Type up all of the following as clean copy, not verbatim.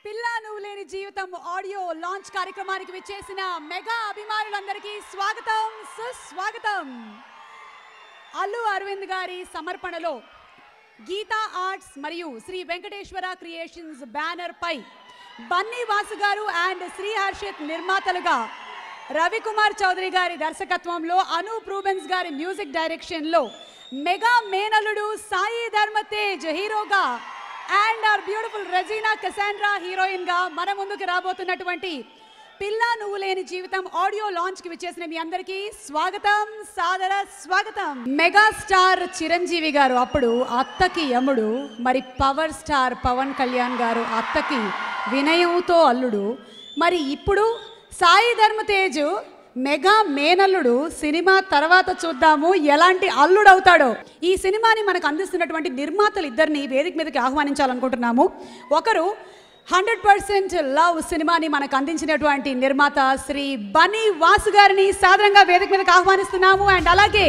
పిల్ల నువ్వు లేని జీవితం audio launch కార్యక్రమానికి విచ్చేసిన మెగా అభిమానులందరికీ స్వాగతం సుస్వాగతం. అల్లు అరవింద్ గారి సమర్పణలో గీతా ఆర్ట్స్ మరియు శ్రీ వెంకటేశ్వర క్రియేషన్స్ బ్యానర్ పై బన్నీ వాసు గారు అండ్ శ్రీ హర్షిత్ నిర్మాతలుగా రవికుమార్ చౌదరి గారి దర్శకత్వంలో అనూప్ రూబెన్స్ గారి మ్యూజిక్ డైరెక్షన్లో మెగా మేనల్లుడు సాయి ధర్మతేజ్ హీరోగా and our beautiful Regina Cassandra heroine గా మన ముందుకు రాబోతున్నటువంటి పిల్ల నువ్వు లేని జీవితం ఆడియో లాంచ్ కి విచ్చేసిన మీ అందరికీ స్వాగతం, సాదర స్వాగతం. మెగాస్టార్ చిరంజీవి గారు అప్పుడు అత్తకి యముడు, మరి పవర్ స్టార్ పవన్ కళ్యాణ్ గారు అత్తకి వినయంతో అల్లుడు, మరి ఇప్పుడు సాయి ధర్మతేజ్ మెగా మేనల్లుడు. సినిమా తర్వాత చూద్దాము ఎలాంటి అల్లుడు అవుతాడో. ఈ సినిమాని మనకు అందిస్తున్నటువంటి నిర్మాతలు ఇద్దరిని వేదిక మీదకి ఆహ్వానించాలనుకుంటున్నాము. ఒకరు 100% లవ్ సినిమాని మనకు అందించినటువంటి నిర్మాత శ్రీ బన్నీ వాసు గారిని సాదరంగా వేదిక మీదకి ఆహ్వానిస్తున్నాము. అండ్ అలాగే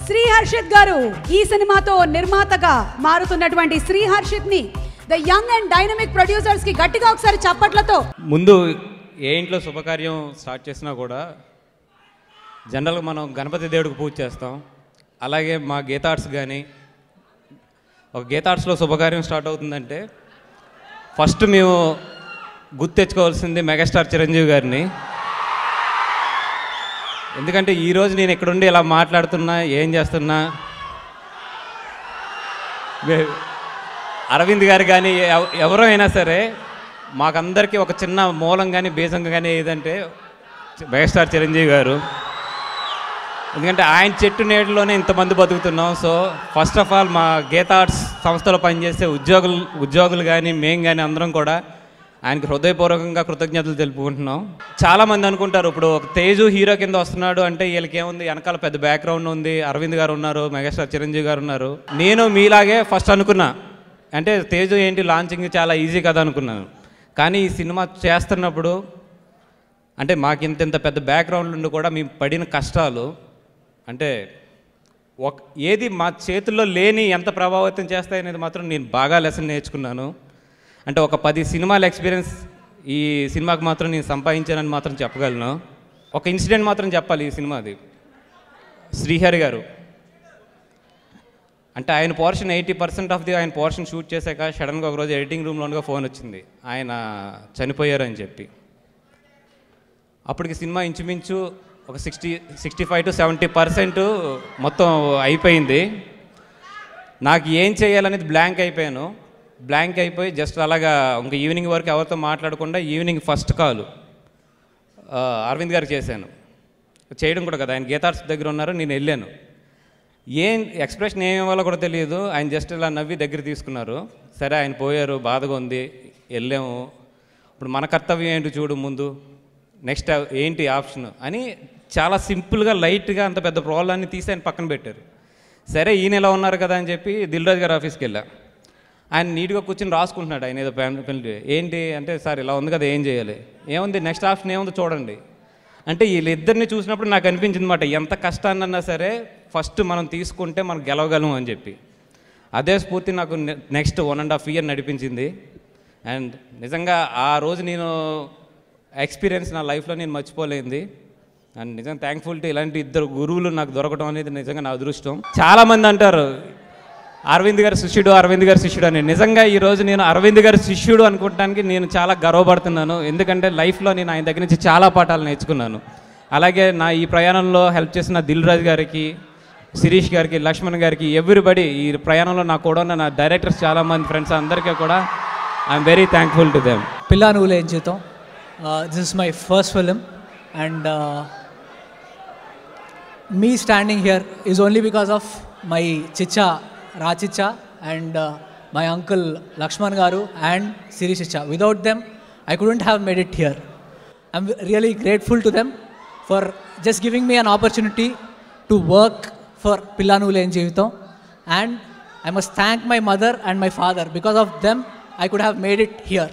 శ్రీ హర్షిత్ గారు ఈ సినిమాతో నిర్మాతగా మారుతున్నటువంటి శ్రీ హర్షిత్ ని the young and dynamic producers కి గట్టిగా ఒకసారి చప్పట్లతో. ముందు ఏ ఇంట్లో శుభకార్యం స్టార్ట్ చేసినా కూడా జనరల్గా మనం గణపతి దేవుడికి పూజ చేస్తాం. అలాగే మా గీతార్ట్స్ కానీ ఒక గీతార్ట్స్లో శుభకార్యం స్టార్ట్ అవుతుందంటే ఫస్ట్ మేము గుర్తు తెచ్చుకోవాల్సింది మెగాస్టార్ చిరంజీవి గారిని. ఎందుకంటే ఈరోజు నేను ఇక్కడుండి ఇలా మాట్లాడుతున్నా, ఏం చేస్తున్నా, అరవింద్ గారు కానీ ఎవరో అయినా సరే మాకందరికీ ఒక చిన్న మూలం కానీ బేసం కానీ ఏదంటే మెగాస్టార్ చిరంజీవి గారు. ఎందుకంటే ఆయన చెట్టు నీడలోనే ఇంతమంది బతుకుతున్నాం. సో ఫస్ట్ ఆఫ్ ఆల్ మా గీతా ఆర్ట్స్ సంస్థలో పనిచేసే ఉద్యోగులు కానీ మేము కానీ అందరం కూడా ఆయనకి హృదయపూర్వకంగా కృతజ్ఞతలు తెలుపుకుంటున్నాం. చాలామంది అనుకుంటారు ఇప్పుడు ఒక తేజు హీరో కింద వస్తున్నాడు అంటే వీళ్ళకి ఏముంది, వెనకాల పెద్ద బ్యాక్గ్రౌండ్ ఉంది, అరవింద్ గారు ఉన్నారు, మెగాస్టార్ చిరంజీవి గారు ఉన్నారు. నేను మీలాగే ఫస్ట్ అనుకున్నా, అంటే తేజు ఏంటి లాంచింగ్ చాలా ఈజీ కదా అనుకున్నాను. కానీ ఈ సినిమా చేస్తున్నప్పుడు అంటే మాకు ఇంత పెద్ద బ్యాక్గ్రౌండ్ నుండి కూడా మేము పడిన కష్టాలు, అంటే ఏది మా చేతుల్లో లేని ఎంత ప్రభావితం చేస్తాయనేది మాత్రం నేను బాగా లెసన్ నేర్చుకున్నాను. అంటే ఒక 10 సినిమాల ఎక్స్పీరియన్స్ ఈ సినిమాకి మాత్రం నేను సంపాదించానని మాత్రం చెప్పగలను. ఒక ఇన్సిడెంట్ మాత్రం చెప్పాలి ఈ సినిమాది. శ్రీహరి గారు అంటే ఆయన పోర్షన్ 80% ఆఫ్ ది ఆయన పోర్షన్ షూట్ చేశాక సడన్గా ఒకరోజు ఎడిటింగ్ రూమ్లోనుగా ఫోన్ వచ్చింది, ఆయన చనిపోయారని చెప్పి. అప్పటికి సినిమా ఇంచుమించు ఒక 65 to 70% మొత్తం అయిపోయింది. నాకు ఏం చేయాలనేది బ్లాంక్ అయిపోయాను. బ్లాంక్ అయిపోయి జస్ట్ అలాగా ఇంక ఈవినింగ్ వరకు ఎవరితో మాట్లాడకుండా ఈవినింగ్ ఫస్ట్ కాల్ అరవింద్ గారికి చేశాను. చేయడం కూడా కదా, ఆయన గీతార్ట్స్ దగ్గర ఉన్నారు, నేను వెళ్ళాను. ఏం ఎక్స్ప్రెషన్ ఏమి ఇవ్వాలో కూడా తెలియదు. ఆయన జస్ట్ ఇలా నవ్వి దగ్గర తీసుకున్నారు. సరే ఆయన పోయారు, బాధగా ఉంది, వెళ్ళాము. ఇప్పుడు మన కర్తవ్యం ఏంటి చూడు, ముందు నెక్స్ట్ ఏంటి ఆప్షన్ అని చాలా సింపుల్గా లైట్గా అంత పెద్ద ప్రాబ్లాన్ని తీసి ఆయన పక్కన పెట్టారు. సరే ఈయన ఇలా ఉన్నారు కదా అని చెప్పి దిల్రాజు గారి ఆఫీస్కి వెళ్ళా. ఆయన నీట్గా కూర్చొని రాసుకుంటున్నాడు. ఆయన ఏదో పెన్నులు ఏంటి అంటే, సార్ ఇలా ఉంది కదా ఏం చేయాలి, ఏముంది నెక్స్ట్ ఆప్షన్ ఏముంది చూడండి అంటే. వీళ్ళిద్దరిని చూసినప్పుడు నాకు అనిపించింది అన్నమాట, ఎంత కష్టాన్నన్నా సరే ఫస్ట్ మనం తీసుకుంటే మనం గెలవగలం అని చెప్పి. అదే స్ఫూర్తి నాకు నెక్స్ట్ 1.5 year నడిపించింది. అండ్ నిజంగా ఆ రోజు నేను ఎక్స్పీరియన్స్ నా లైఫ్లో నేను మర్చిపోలేంది. అండ్ నిజంగా థ్యాంక్ఫుల్ టు ఇలాంటి ఇద్దరు గురువులు నాకు దొరకడం అనేది నిజంగా నా అదృష్టం. చాలామంది అంటారు అరవింద్ గారి శిష్యుడు, అరవింద్ గారి శిష్యుడు అని. నిజంగా ఈరోజు నేను అరవింద్ గారి శిష్యుడు అనుకోవడానికి నేను చాలా గర్వపడుతున్నాను. ఎందుకంటే లైఫ్లో నేను ఆయన దగ్గర నుంచి చాలా పాఠాలు నేర్చుకున్నాను. అలాగే నా ఈ ప్రయాణంలో హెల్ప్ చేసిన దిల్రాజు గారికి, శిరీష్ గారికి, లక్ష్మణ్ గారికి, ఎవ్రీబడి ఈ ప్రయాణంలో నాకు కూడా ఉన్న నా డైరెక్టర్స్ చాలామంది ఫ్రెండ్స్ అందరికీ కూడా I'm very thankful to them. పిల్ల నువ్వు లేని జీవితం, this is my first film and me standing here is only because of my chicha Rachicha and my uncle Lakshman Garu and Siri Chicha. Without them I couldn't have made it here. I'm really grateful to them for just giving me an opportunity to work for Pilla Nuvu Leni Jeevitam, and I must thank my mother and my father. Because of them I could have made it here.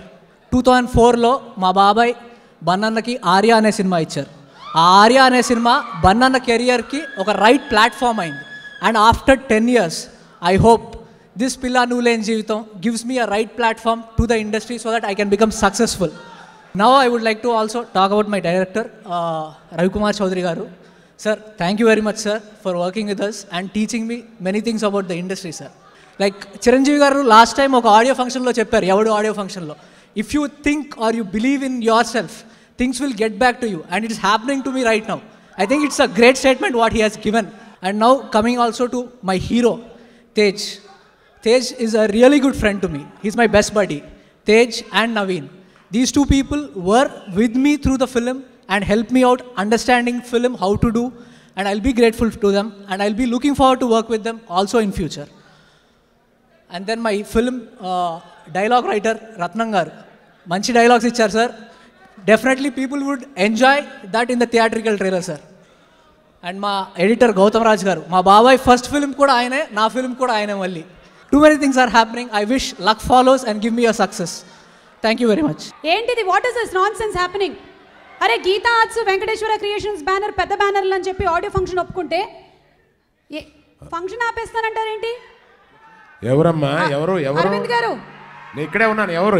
2004 లో మా బాబాయ్ బన్నన్నకి ఆర్య అనే cinema ఇచ్చారు. ఆ ఆర్య అనే cinema బన్నన్న కెరియర్కి ఒక right platform అయింది. And after 10 years I hope this Pilla Nulen Jeevitam gives me a right platform to the industry so that I can become successful. Now I would like to also talk about my director, Ravi Kumar Chaudhary garu. Sir, thank you very much, sir, for working with us and teaching me many things about the industry, sir. Like Chiranjeevi garu last time oka audio function lo chepparu, Yavadu audio function lo, if you think or you believe in yourself, things will get back to you, and it is happening to me right now. I think it's a great statement what he has given. And now coming also to my hero, Tej. Tej is a really good friend to me. He's my best buddy. Tej and Naveen. These two people were with me through the film and helped me out understanding film, how to do, and I'll be grateful to them, and I'll be looking forward to work with them also in future. And then my film dialogue writer, Ratnangar. Manchi dialogues ichar, sir. Definitely people would enjoy that in the theatrical trailer, sir. And my editor, Gautam Raj garu. My babai first film kuda ayane, na film kuda ayane malli. Too many things are happening. I wish luck follows and give me a success. Thank you very much. ఏంటిది, what is this nonsense happening? అరే Geetha Arts Venkateswara creations banner పెద్ద బ్యానర్లు అని చెప్పి audio function ఒప్పుకుంటే function ఆపేస్తానంటారేంటి? ఎవరమ్మా? ఎవరు? అరవింద్ గారు, నేను ఇక్కడే ఉన్నాను. ఎవరు?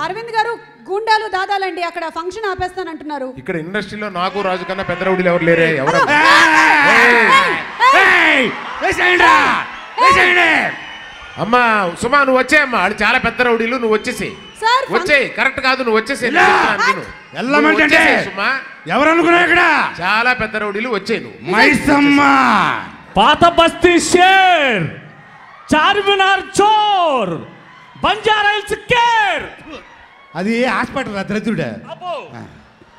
అరవింద్ గారు గూండాలు దాదాలండి, అక్కడ ఫంక్షన్ ఆపేస్తానంటున్నారు. ఇక్కడ ఇండస్ట్రీలో నాకు రాజు కన్నా పెద్ద రౌడీలు ఎవరు లేరే? ఎవరమ్మా? అమ్మా సుమా, నువ్వు వచ్చాయమ్మా. వాళ్ళు చాలా పెద్ద రౌడీలు, నువ్వు వచ్చేసి వచ్చేయి. కరెక్ట్ కాదు, నువ్వు వచ్చేసి సుమా. ఎవరు అనుకున్నావు? ఇక్కడ చాలా పెద్ద రౌడీలు వచ్చాయి. నువ్వు మైసమ్మ, పాత బస్తీ షేర్, చార్మినార్ చోర్, బంజారా హిల్స్ కేర్. అది హాస్పిటల్ దరిద్రుడే.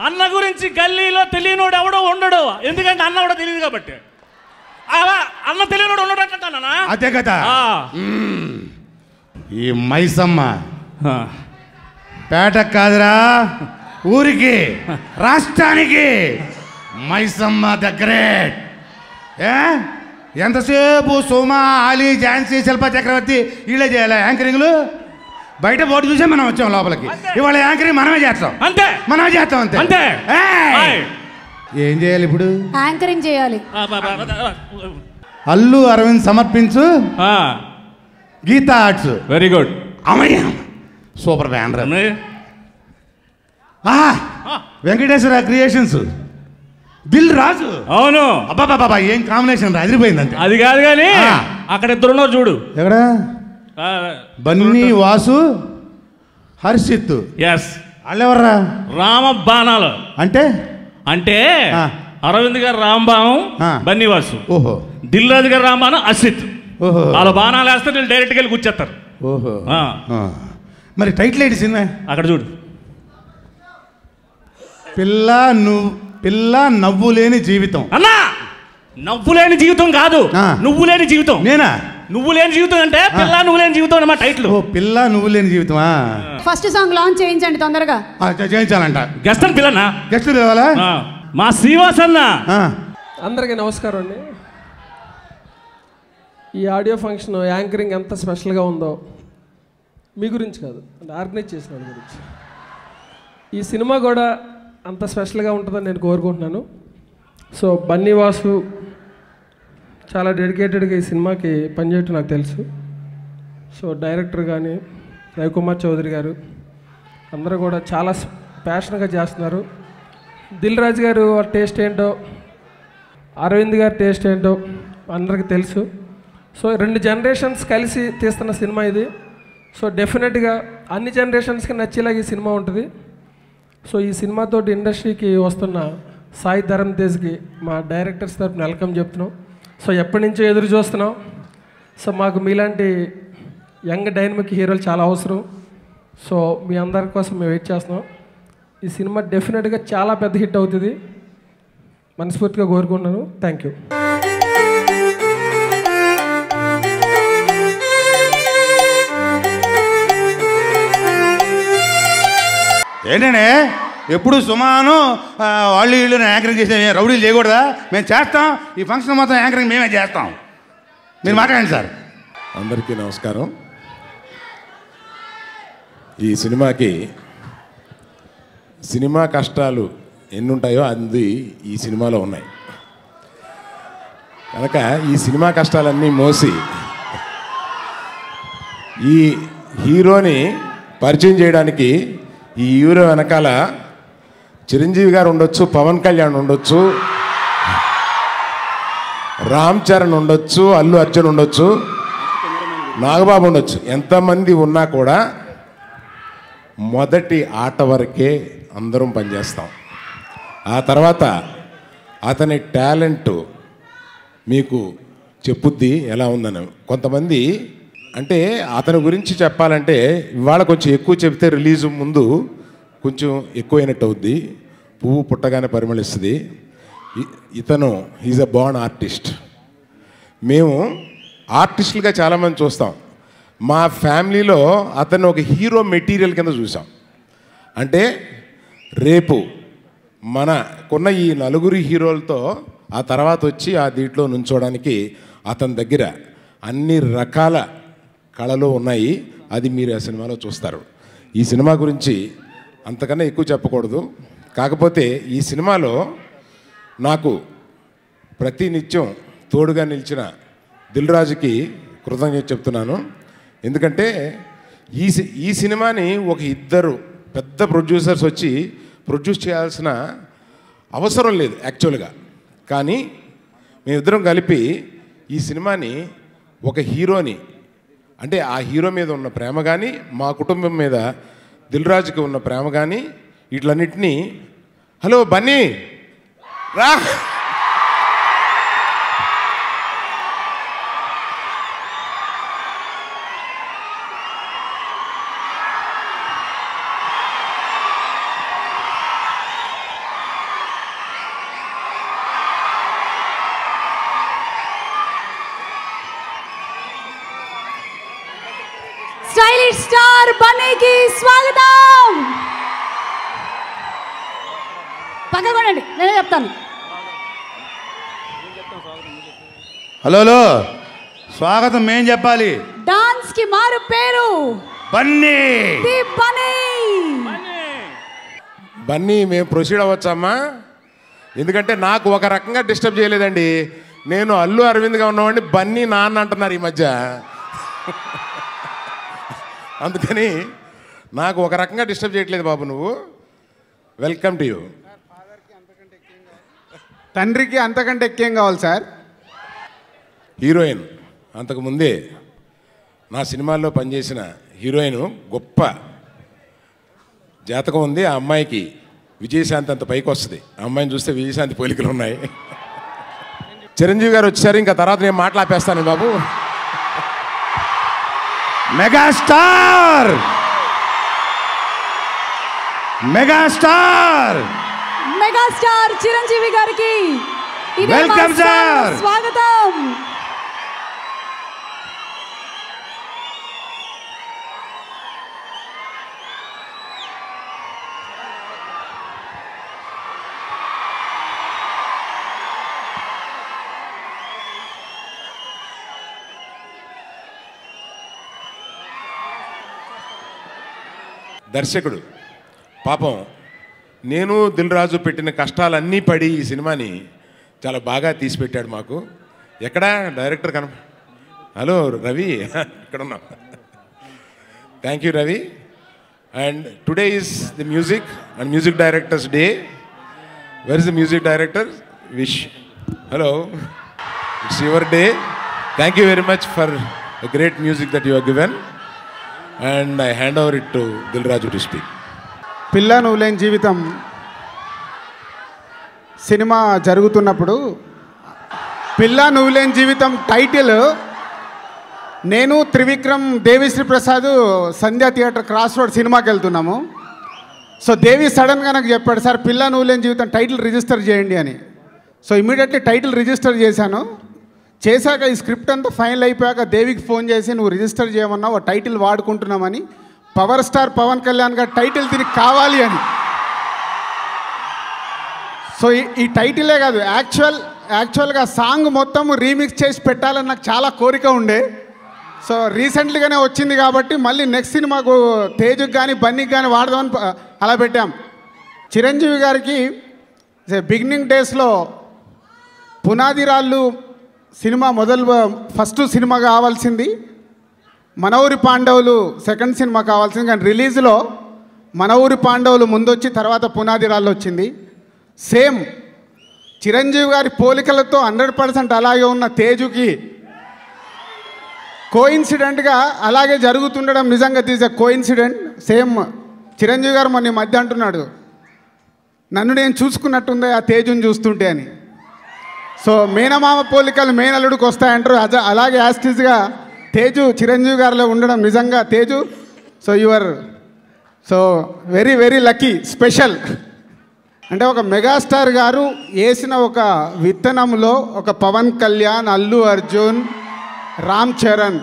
అన్న గురించి గల్లీలో తెలియనోడు ఎవడో ఉండడు, ఎందుకంటే అన్న కూడా తెలియదు కాబట్టి. అన్న తెలియనోడు ఉండడు అంటానా? అదే కదా. ఈ మైసమ్మ పేట కాదురా, ఊరికి, రాష్ట్రానికి మైసమ్మ ద గ్రేట్. ఎంతసేపు సుమా, ఆలీ, ఝాన్సీ, శిల్పా చక్రవర్తి వీళ్ళే చేయాలి యాంకరింగ్లు. బయట బోర్డు చూసే మనం వచ్చాం లోపలికి. ఇవాళ యాంకరింగ్ మనమే చేస్తాం. అంతే, మనమే చేస్తాం. అంతే. ఏం చేయాలి ఇప్పుడు? యాంకరింగ్ చేయాలి. అల్లు అరవింద్ సమర్పించు గీతా ఆర్ట్స్. Very good. అమ్మయ్య, super banner. Venkateswara Creations, Dil Raju. అవును. అబ్బాబాబా, ఏం కాంబినేషన్, అదిరిపోయింది. అంతే. అది కాదు కానీ అక్కడ ఇద్దరున్నారు చూడు. ఎక్కడ? బన్నీ, వాసు, హర్షిత్. ఎస్. వాళ్ళెవర్రా? రామ బాణాలు. అంటే అంటే అరవింద్ గారు రాంబాణం, బన్నీ వాసు. ఓహో. దిల్ రాజు గారు రాంబాణం, అశ్విత్. ఓహో. వాళ్ళ బాణాలు వేస్తే వీళ్ళు డైరెక్ట్గా వెళ్ళి కూర్చేస్తారు. ఓహో. మరి టైటిల్ ఏంటి సినిమా? అక్కడ చూడు. పిల్ల నవ్వు లేని జీవితం. అన్నా, నవ్వు లేని జీవితం కాదు, నువ్వు లేని జీవితం. నేనా? నువ్వు లేని జీవితం అంటే పిల్ల నువ్వు లేని జీవితం అన్నమాట టైటిల్. పిల్ల నువ్వు లేని జీవితమా? ఫస్ట్ సాంగ్ లాంచ్ చేయించండి తొందరగా. చేయించాలంట. గెస్ట్ అని పిల్లనా? గెస్ట్ పిలవాలా? మా శ్రీవాస్ అన్న. అందరికీ నమస్కారం అండి. ఈ ఆడియో ఫంక్షన్ యాంకరింగ్ ఎంత స్పెషల్గా ఉందో మీ గురించి కాదు, అంటే ఆర్గనైజ్ చేసిన వాళ్ళ గురించి. ఈ సినిమా కూడా అంత స్పెషల్గా ఉంటుందని నేను కోరుకుంటున్నాను. సో బన్నీ వాసు చాలా డెడికేటెడ్గా ఈ సినిమాకి పనిచేయటం నాకు తెలుసు. సో డైరెక్టర్ కానీ రవికుమార్ చౌదరి గారు అందరూ కూడా చాలా ప్యాషన్గా చేస్తున్నారు. దిల్ రాజు గారు టేస్ట్ ఏంటో, అరవింద్ గారి టేస్ట్ ఏంటో అందరికీ తెలుసు. సో 2 జనరేషన్స్ కలిసి తీస్తున్న సినిమా ఇది. సో డెఫినెట్గా అన్ని జనరేషన్స్కి నచ్చేలాగా ఈ సినిమా ఉంటుంది. సో ఈ సినిమాతో ఇండస్ట్రీకి వస్తున్న సాయి ధరమ్ తేజ్కి మా డైరెక్టర్స్ తరఫున వెల్కమ్ చెప్తున్నాం. సో ఎప్పటి నుంచో ఎదురు చూస్తున్నాం. సో మాకు మీలాంటి యంగ్ డైనమిక్ హీరోలు చాలా అవసరం. సో మీ అందరి కోసం మేము వెయిట్ చేస్తున్నాం. ఈ సినిమా డెఫినెట్గా చాలా పెద్ద హిట్ అవుతుంది, మనస్ఫూర్తిగా కోరుకుంటున్నాను. Thank you. ఏంటంటే ఎప్పుడు సుమాను వాళ్ళు వీళ్ళు యాంకరింగ్ చేసే రౌడీలు చేయకూడదా? మేము చేస్తాం. ఈ ఫంక్షన్ మొత్తం యాంకరింగ్ మేమే చేస్తాం. మీరు మాట్లాడండి సార్. అందరికీ నమస్కారం. ఈ సినిమాకి సినిమా కష్టాలు ఎన్నుంటాయో అది ఈ సినిమాలో ఉన్నాయి కనుక ఈ సినిమా కష్టాలన్నీ మోసి ఈ హీరోని పరిచయం చేయడానికి ఈ హీరో వెనకాల చిరంజీవి గారు ఉండొచ్చు, పవన్ కళ్యాణ్ ఉండొచ్చు, రామ్ చరణ్ ఉండొచ్చు, అల్లు అర్జున్ ఉండొచ్చు, నాగబాబు ఉండొచ్చు. ఎంతమంది ఉన్నా కూడా మొదటి ఆట వరకే అందరం పనిచేస్తాం. ఆ తర్వాత అతని టాలెంట్ మీకు చెప్పుద్ది ఎలా ఉందని. కొంతమంది అంటే అతని గురించి చెప్పాలంటే ఇవాళ కొంచెం ఎక్కువ చెప్తే రిలీజ్ ముందు కొంచెం ఎక్కువైనట్టు అవుద్ది. పువ్వు పుట్టగానే పరిమళిస్తుంది. ఇతను ఈజ్ అ బార్న్ ఆర్టిస్ట్. మేము ఆర్టిస్టులుగా చాలామంది చూస్తాం. మా ఫ్యామిలీలో అతను ఒక హీరో మెటీరియల్ కింద చూసాం. అంటే రేపు మనకున్న ఈ నలుగురి హీరోలతో ఆ తర్వాత వచ్చి ఆ దీంట్లో నుంచోడానికి అతని దగ్గర అన్ని రకాల కళలు ఉన్నాయి. అది మీరు ఆ సినిమాలో చూస్తారు. ఈ సినిమా గురించి అంతకన్నా ఎక్కువ చెప్పకూడదు. కాకపోతే ఈ సినిమాలో నాకు ప్రతి నిత్యం తోడుగా నిలిచిన దిల్ రాజుకి కృతజ్ఞత చెప్తున్నాను. ఎందుకంటే ఈ సినిమాని ఒక ఇద్దరు పెద్ద ప్రొడ్యూసర్స్ వచ్చి ప్రొడ్యూస్ చేయాల్సిన అవసరం లేదు యాక్చువల్గా. కానీ మేమిద్దరం కలిపి ఈ సినిమాని ఒక హీరోని అంటే ఆ హీరో మీద ఉన్న ప్రేమ కానీ, మా కుటుంబం మీద దిల్ రాజుకి ఉన్న ప్రేమ కానీ, వీటిలన్నిటినీ హలో బన్నీ రా స్టైలిష్ స్టార్ బన్నీకి స్వాగతం. పక్కకొనండి, నేనే చెప్తాను. హలో స్వాగతం మేం చెప్పాలి. డాన్స్ కి మారు పేరు బన్నీ. బన్నీ మేము ప్రొసీడ్ అవ్వచ్చమ్మా? ఎందుకంటే నాకు ఒక రకంగా డిస్టర్బ్ చేయలేదండి. నేను అల్లు అరవింద్గా ఉన్నవాడిని బన్నీ నాన్న అంటున్నారు ఈ మధ్య. అందుకని నాకు ఒక రకంగా డిస్టర్బ్ చేయట్లేదు బాబు నువ్వు. Welcome to you. తండ్రికి అంతకంటే ఎక్కువేం కావాలి సార్? హీరోయిన్ అంతకుముందే నా సినిమాల్లో పనిచేసిన హీరోయిన్, గొప్ప జాతకం ఉంది ఆ అమ్మాయికి. విజయశాంతి అంత పైకి వస్తుంది. ఆ అమ్మాయిని చూస్తే విజయశాంతి పోలికలు ఉన్నాయి. చిరంజీవి గారు వచ్చారు, ఇంకా తర్వాత నేను మాట్లాపేస్తాను బాబు. మెగాస్టార్ మెగాస్టార్ చిరంజీవి గారికి వెల్కమ్ సార్, స్వాగతం. దర్శకుడు పాపం నేను దిల్ రాజు పెట్టిన కష్టాలన్నీ పడి ఈ సినిమాని చాలా బాగా తీసిపెట్టాడు మాకు. ఎక్కడా డైరెక్టర్ హలో రవి, ఇక్కడ ఉన్నాం. Thank you Ravi. And today is the music and music directors day. Where is the music director? Wish hello, it's your day. Thank you very much for the great music that you have given. And I hand over it to Dil Raju to speak. పిల్ల నువ్వు లేని జీవితం cinema జరుగుతున్నప్పుడు పిల్ల నువ్వు లేని జీవితం title నేను త్రివిక్రమ్, దేవిశ్రీ ప్రసాద్ సంధ్యా theatre cross road సినిమాకి వెళ్తున్నాము. So దేవి సడన్గా నాకు చెప్పాడు, సార్ పిల్ల నువ్వు లేని జీవితం టైటిల్ రిజిస్టర్ చేయండి అని. సో ఇమీడియట్లీ టైటిల్ రిజిస్టర్ చేశాను. చేశాక ఈ స్క్రిప్ట్ అంతా ఫైనల్ అయిపోయాక దేవికి ఫోన్ చేసి నువ్వు రిజిస్టర్ చేయమన్నావు, టైటిల్ వాడుకుంటున్నామని. Power star Pawan Kalyan garu title దీనికి కావాలి అని. సో ఈ టైటిలే కాదు, యాక్చువల్గా సాంగ్ మొత్తం రీమిక్స్ చేసి పెట్టాలని నాకు చాలా కోరిక ఉండే. సో రీసెంట్లీగానే వచ్చింది కాబట్టి మళ్ళీ నెక్స్ట్ సినిమాకు తేజుకి కానీ బన్నీకి కానీ వాడదామని అలా పెట్టాం. చిరంజీవి గారికి బిగినింగ్ డేస్లో పునాది రాళ్ళు సినిమా ఫస్ట్ సినిమా కావాల్సింది. మన ఊరి పాండవులు సెకండ్ సినిమా కావాల్సింది, కానీ రిలీజ్లో మన ఊరి పాండవులు ముందొచ్చి తర్వాత పునాది రాళ్ళు వచ్చింది. సేమ్ చిరంజీవి గారి పోలికలతో 100% అలాగే ఉన్న తేజుకి కోయిన్సిడెంట్గా అలాగే జరుగుతుండడం నిజంగా this a coincident. Same Chiranjeevi గారు మొన్న ఈ మధ్య అంటున్నాడు, నన్ను నేను చూసుకున్నట్టుందే ఆ తేజుని చూస్తుంటే అని. సో మేనమామ పోలికలు మేనల్లుడికి వస్తాయంటారు, అలాగే యాస్టిస్గా తేజు చిరంజీవి గారిలో ఉండడం నిజంగా Teju. So your very very lucky, special. అంటే ఒక మెగాస్టార్ గారు వేసిన ఒక విత్తనంలో ఒక పవన్ కళ్యాణ్, అల్లు అర్జున్, రామ్ చరణ్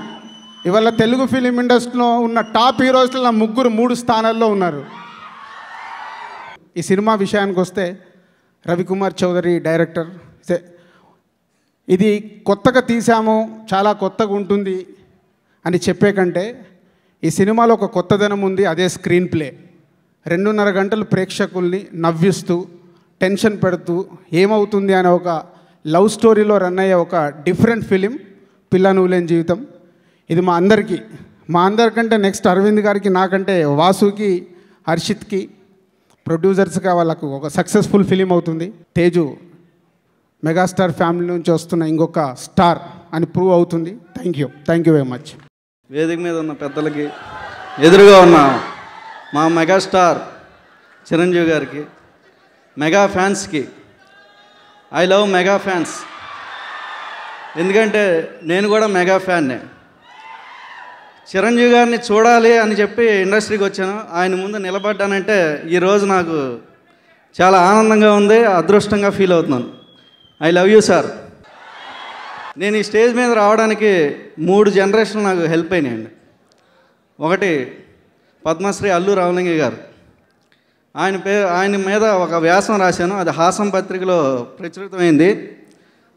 ఇవాళ తెలుగు ఫిలిం ఇండస్ట్రీలో ఉన్న టాప్ హీరోస్లో 3 స్థానాల్లో ఉన్నారు. ఈ సినిమా విషయానికి వస్తే రవికుమార్ చౌదరి డైరెక్టర్. ఇది కొత్తగా తీసాము, చాలా కొత్తగా ఉంటుంది అని చెప్పే కంటే ఈ సినిమాలో ఒక కొత్తదనం ఉంది, అదే స్క్రీన్ ప్లే. 2.5 గంటలు ప్రేక్షకుల్ని నవ్విస్తూ టెన్షన్ పెడుతూ ఏమవుతుంది అనే ఒక లవ్ స్టోరీలో రన్ అయ్యే ఒక డిఫరెంట్ ఫిలిం పిల్ల నువ్వులేని జీవితం. ఇది మా అందరికంటే నెక్స్ట్ అరవింద్ గారికి, నాకంటే వాసుకి, హర్షిత్కి, ప్రొడ్యూసర్స్గా వాళ్ళకు ఒక సక్సెస్ఫుల్ ఫిలిం అవుతుంది. తేజు మెగాస్టార్ ఫ్యామిలీ నుంచి వస్తున్న ఇంకొక స్టార్ అని ప్రూవ్ అవుతుంది. Thank you very much. వేదిక మీద ఉన్న పెద్దలకి, ఎదురుగా ఉన్న మా మెగాస్టార్ చిరంజీవి గారికి, మెగా ఫ్యాన్స్కి, ఐ లవ్ మెగా ఫ్యాన్స్. ఎందుకంటే నేను కూడా మెగా ఫ్యాన్నే. చిరంజీవి గారిని చూడాలి అని చెప్పి ఇండస్ట్రీకి వచ్చాను. ఆయన ముందు నిలబడ్డానంటే ఈరోజు నాకు చాలా ఆనందంగా ఉంది, అదృష్టంగా ఫీల్ అవుతున్నాను. I love you sir. నేను ఈ స్టేజ్ మీద రావడానికి 3 జనరేషన్లు నాకు హెల్ప్ అయినాయండి. ఒకటి పద్మశ్రీ అల్లు రామలింగయ్య గారు. ఆయన మీద ఒక వ్యాసం రాశాను, అది హాసం పత్రికలో ప్రచురితమైంది.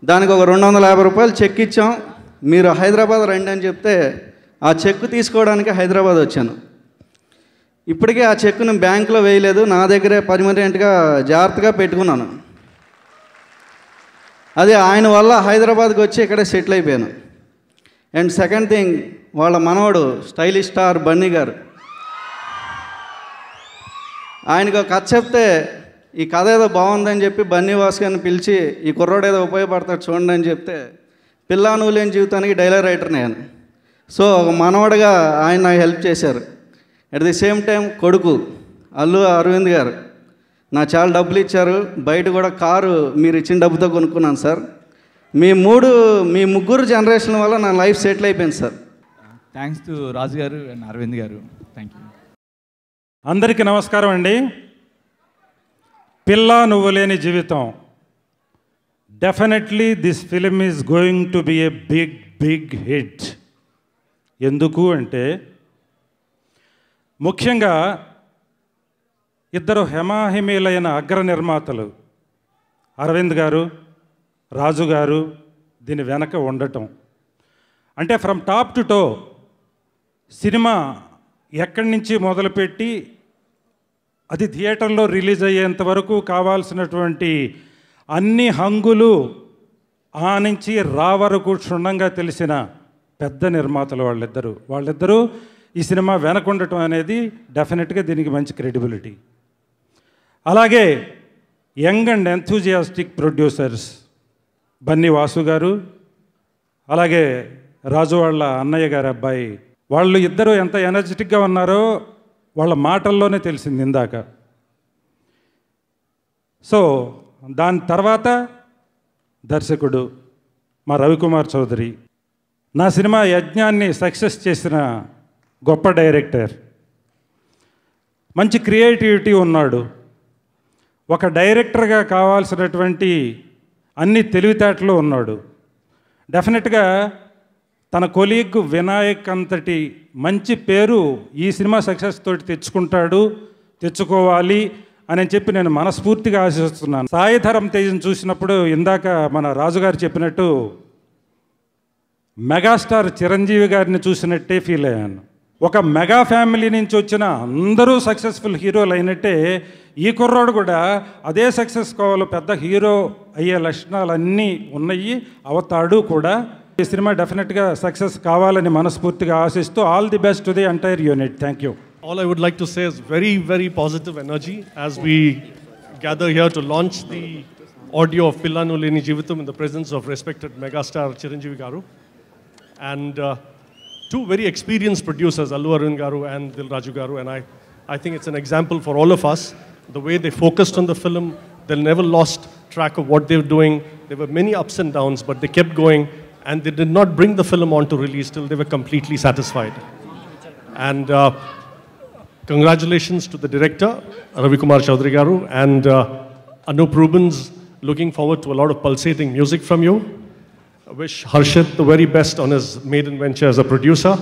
దానికి ఒక 250 రూపాయలు చెక్ ఇచ్చాం, మీరు హైదరాబాద్ రండి అని చెప్తే ఆ చెక్కు తీసుకోవడానికి హైదరాబాద్ వచ్చాను. ఇప్పటికీ ఆ చెక్కును బ్యాంకులో వేయలేదు, నా దగ్గరే పర్మనెంట్గా జాగ్రత్తగా పెట్టుకున్నాను. అది ఆయన వల్ల హైదరాబాద్కి వచ్చి ఇక్కడే సెటిల్ అయిపోయాను. అండ్ సెకండ్ థింగ్, వాళ్ళ మనవడు స్టైలిష్ స్టార్ బన్నీ గారు, ఆయనకు ఒక కథ చెప్తే ఈ కథ ఏదో బాగుందని చెప్పి బన్నీ వాసు గారిని పిలిచి ఈ కుర్రోడు ఏదో ఉపయోగపడతాడు చూడండి అని చెప్తే పిల్లా నువ్వు లేని జీవితానికి డైలాగ్ రైటర్ నేను. సో ఒక మనవడుగా ఆయన నాకు హెల్ప్ చేశారు. అట్ ది సేమ్ టైం కొడుకు అల్లు అరవింద్ గారు నాకు చాలా డబ్బులు ఇచ్చారు. బయట కూడా కారు మీరు ఇచ్చిన డబ్బుతో కొనుక్కున్నాను సార్. మీ 3 జనరేషన్ల వల్ల నా లైఫ్ సెటిల్ అయిపోయింది sir. Thanks to Raju garu and Arvind garu. Thank you. అందరికీ నమస్కారం అండి. Pilla Nuvvu Leni Jeevitham, definitely this film is going to be a big hit. ఎందుకు అంటే ముఖ్యంగా ఇద్దరు హెమాహిమీలైన అగ్ర నిర్మాతలు అరవింద్ గారు, రాజు గారు దీని వెనక ఉండటం అంటే from top to toe cinema ఎక్కడి నుంచి మొదలుపెట్టి అది థియేటర్లో రిలీజ్ అయ్యేంత వరకు కావాల్సినటువంటి అన్ని హంగులు ఆ నుంచి రా వరకు క్షుణ్ణంగా తెలిసిన పెద్ద నిర్మాతలు వాళ్ళిద్దరూ ఈ సినిమా వెనకుండటం అనేది డెఫినెట్గా దీనికి మంచి క్రెడిబిలిటీ. అలాగే young and enthusiastic producers Bunny Vasu garu, అలాగే రాజు వాళ్ళ అన్నయ్య గారి అబ్బాయి, వాళ్ళు ఇద్దరు ఎంత ఎనర్జెటిక్గా ఉన్నారో వాళ్ళ మాటల్లోనే తెలిసింది ఇందాక. సో దాని తర్వాత దర్శకుడు మా రవికుమార్ చౌదరి, నా సినిమా యజ్ఞాన్ని సక్సెస్ చేసిన గొప్ప డైరెక్టర్, మంచి క్రియేటివిటీ ఉన్నాడు, ఒక డైరెక్టర్గా కావాల్సినటువంటి అన్ని తెలివితేటలు ఉన్నాడు. డెఫినెట్గా తన కొలీగ్ వినాయక్ అంతటి మంచి పేరు ఈ సినిమా సక్సెస్ తోటి తెచ్చుకోవాలి అని చెప్పి నేను మనస్ఫూర్తిగా ఆశిస్తున్నాను. సాయిధరం తేజను చూసినప్పుడు ఇందాక మన రాజుగారు చెప్పినట్టు మెగాస్టార్ చిరంజీవి గారిని చూసినట్టే ఫీల్ అయ్యాను. ఒక మెగా ఫ్యామిలీ నుంచి వచ్చిన అందరూ సక్సెస్ఫుల్ హీరోలు అయినట్టే ఈ కుర్రాడు కూడా అదే సక్సెస్ కావాలి, పెద్ద హీరో అయ్యే లక్షణాలన్నీ ఉన్నాయి, అవుతాడు కూడా. ఈ సినిమా డెఫినెట్గా సక్సెస్ కావాలని మనస్ఫూర్తిగా ఆశిస్తూ all the best to the entire unit. Thank you. All I would like to say is very, very positive energy as we gather here to launch the audio of Pillanu Leni Jeevitham in the presence of respected megastar Chiranjeevi Garu and two very experienced producers, Allu Arvind Garu and Dil Raju Garu, and I think it's an example for all of us. The way they focused on the film, they never lost track of what they were doing. There were many ups and downs, but they kept going, and they did not bring the film on to release till they were completely satisfied. And congratulations to the director, Ravi Kumar Chaudhary Garu, and Anup Rubens. Looking forward to a lot of pulsating music from you. I wish Harshit the very best on his maiden venture as a producer,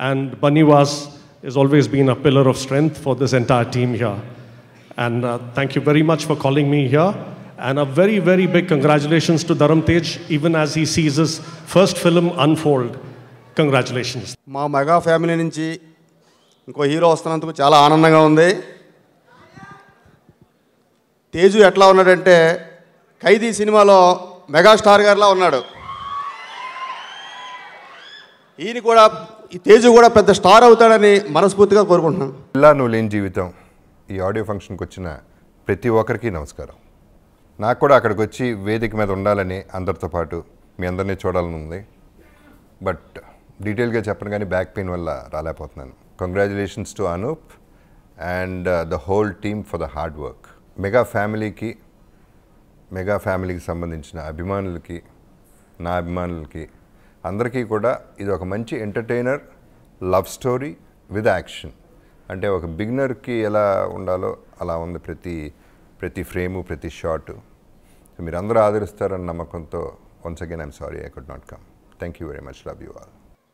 and Baniwas has always been a pillar of strength for this entire team here. And thank you very much for calling me here. And a very, very big congratulations to Dharam Tej, even as he sees his first film unfold. Congratulations. మా mega family నుంచి ఇంకో hero వస్తున్నందుకు చాలా ఆనందంగా ఉంది. తేజు ఎట్లా ఉన్నాడంటే ఖైదీ సినిమాలో megastar గారిలా ఉన్నాడు. ఈయన కూడా ఈ తేజు కూడా పెద్ద స్టార్ అవుతాడని మనస్ఫూర్తిగా కోరుకుంటున్నాను. పిల్లాను లేని జీవితం ఈ ఆడియో ఫంక్షన్కి వచ్చిన ప్రతి ఒక్కరికి నమస్కారం. నాకు కూడా అక్కడికి వచ్చి వేదిక మీద ఉండాలని అందరితో పాటు మీ అందరినీ చూడాలని ఉంది. బట్ డీటెయిల్గా చెప్పను కానీ బ్యాక్ పెయిన్ వల్ల రాలేకపోతున్నాను. Congratulations to Anup and the whole team for the hard work. Mega ఫ్యామిలీకి సంబంధించిన అభిమానులకి, నా అభిమానులకి అందరికీ కూడా ఇది ఒక మంచి entertainer love story with action. అంటే ఒక బిగినర్కి ఎలా ఉండాలో అలా ఉంది ప్రతి ఫ్రేము, ప్రతి షాటు. మీరు అందరూ ఆదరిస్తారన్న నమ్మకంతో once again I'm sorry I could not come. Thank you very much. Love you all.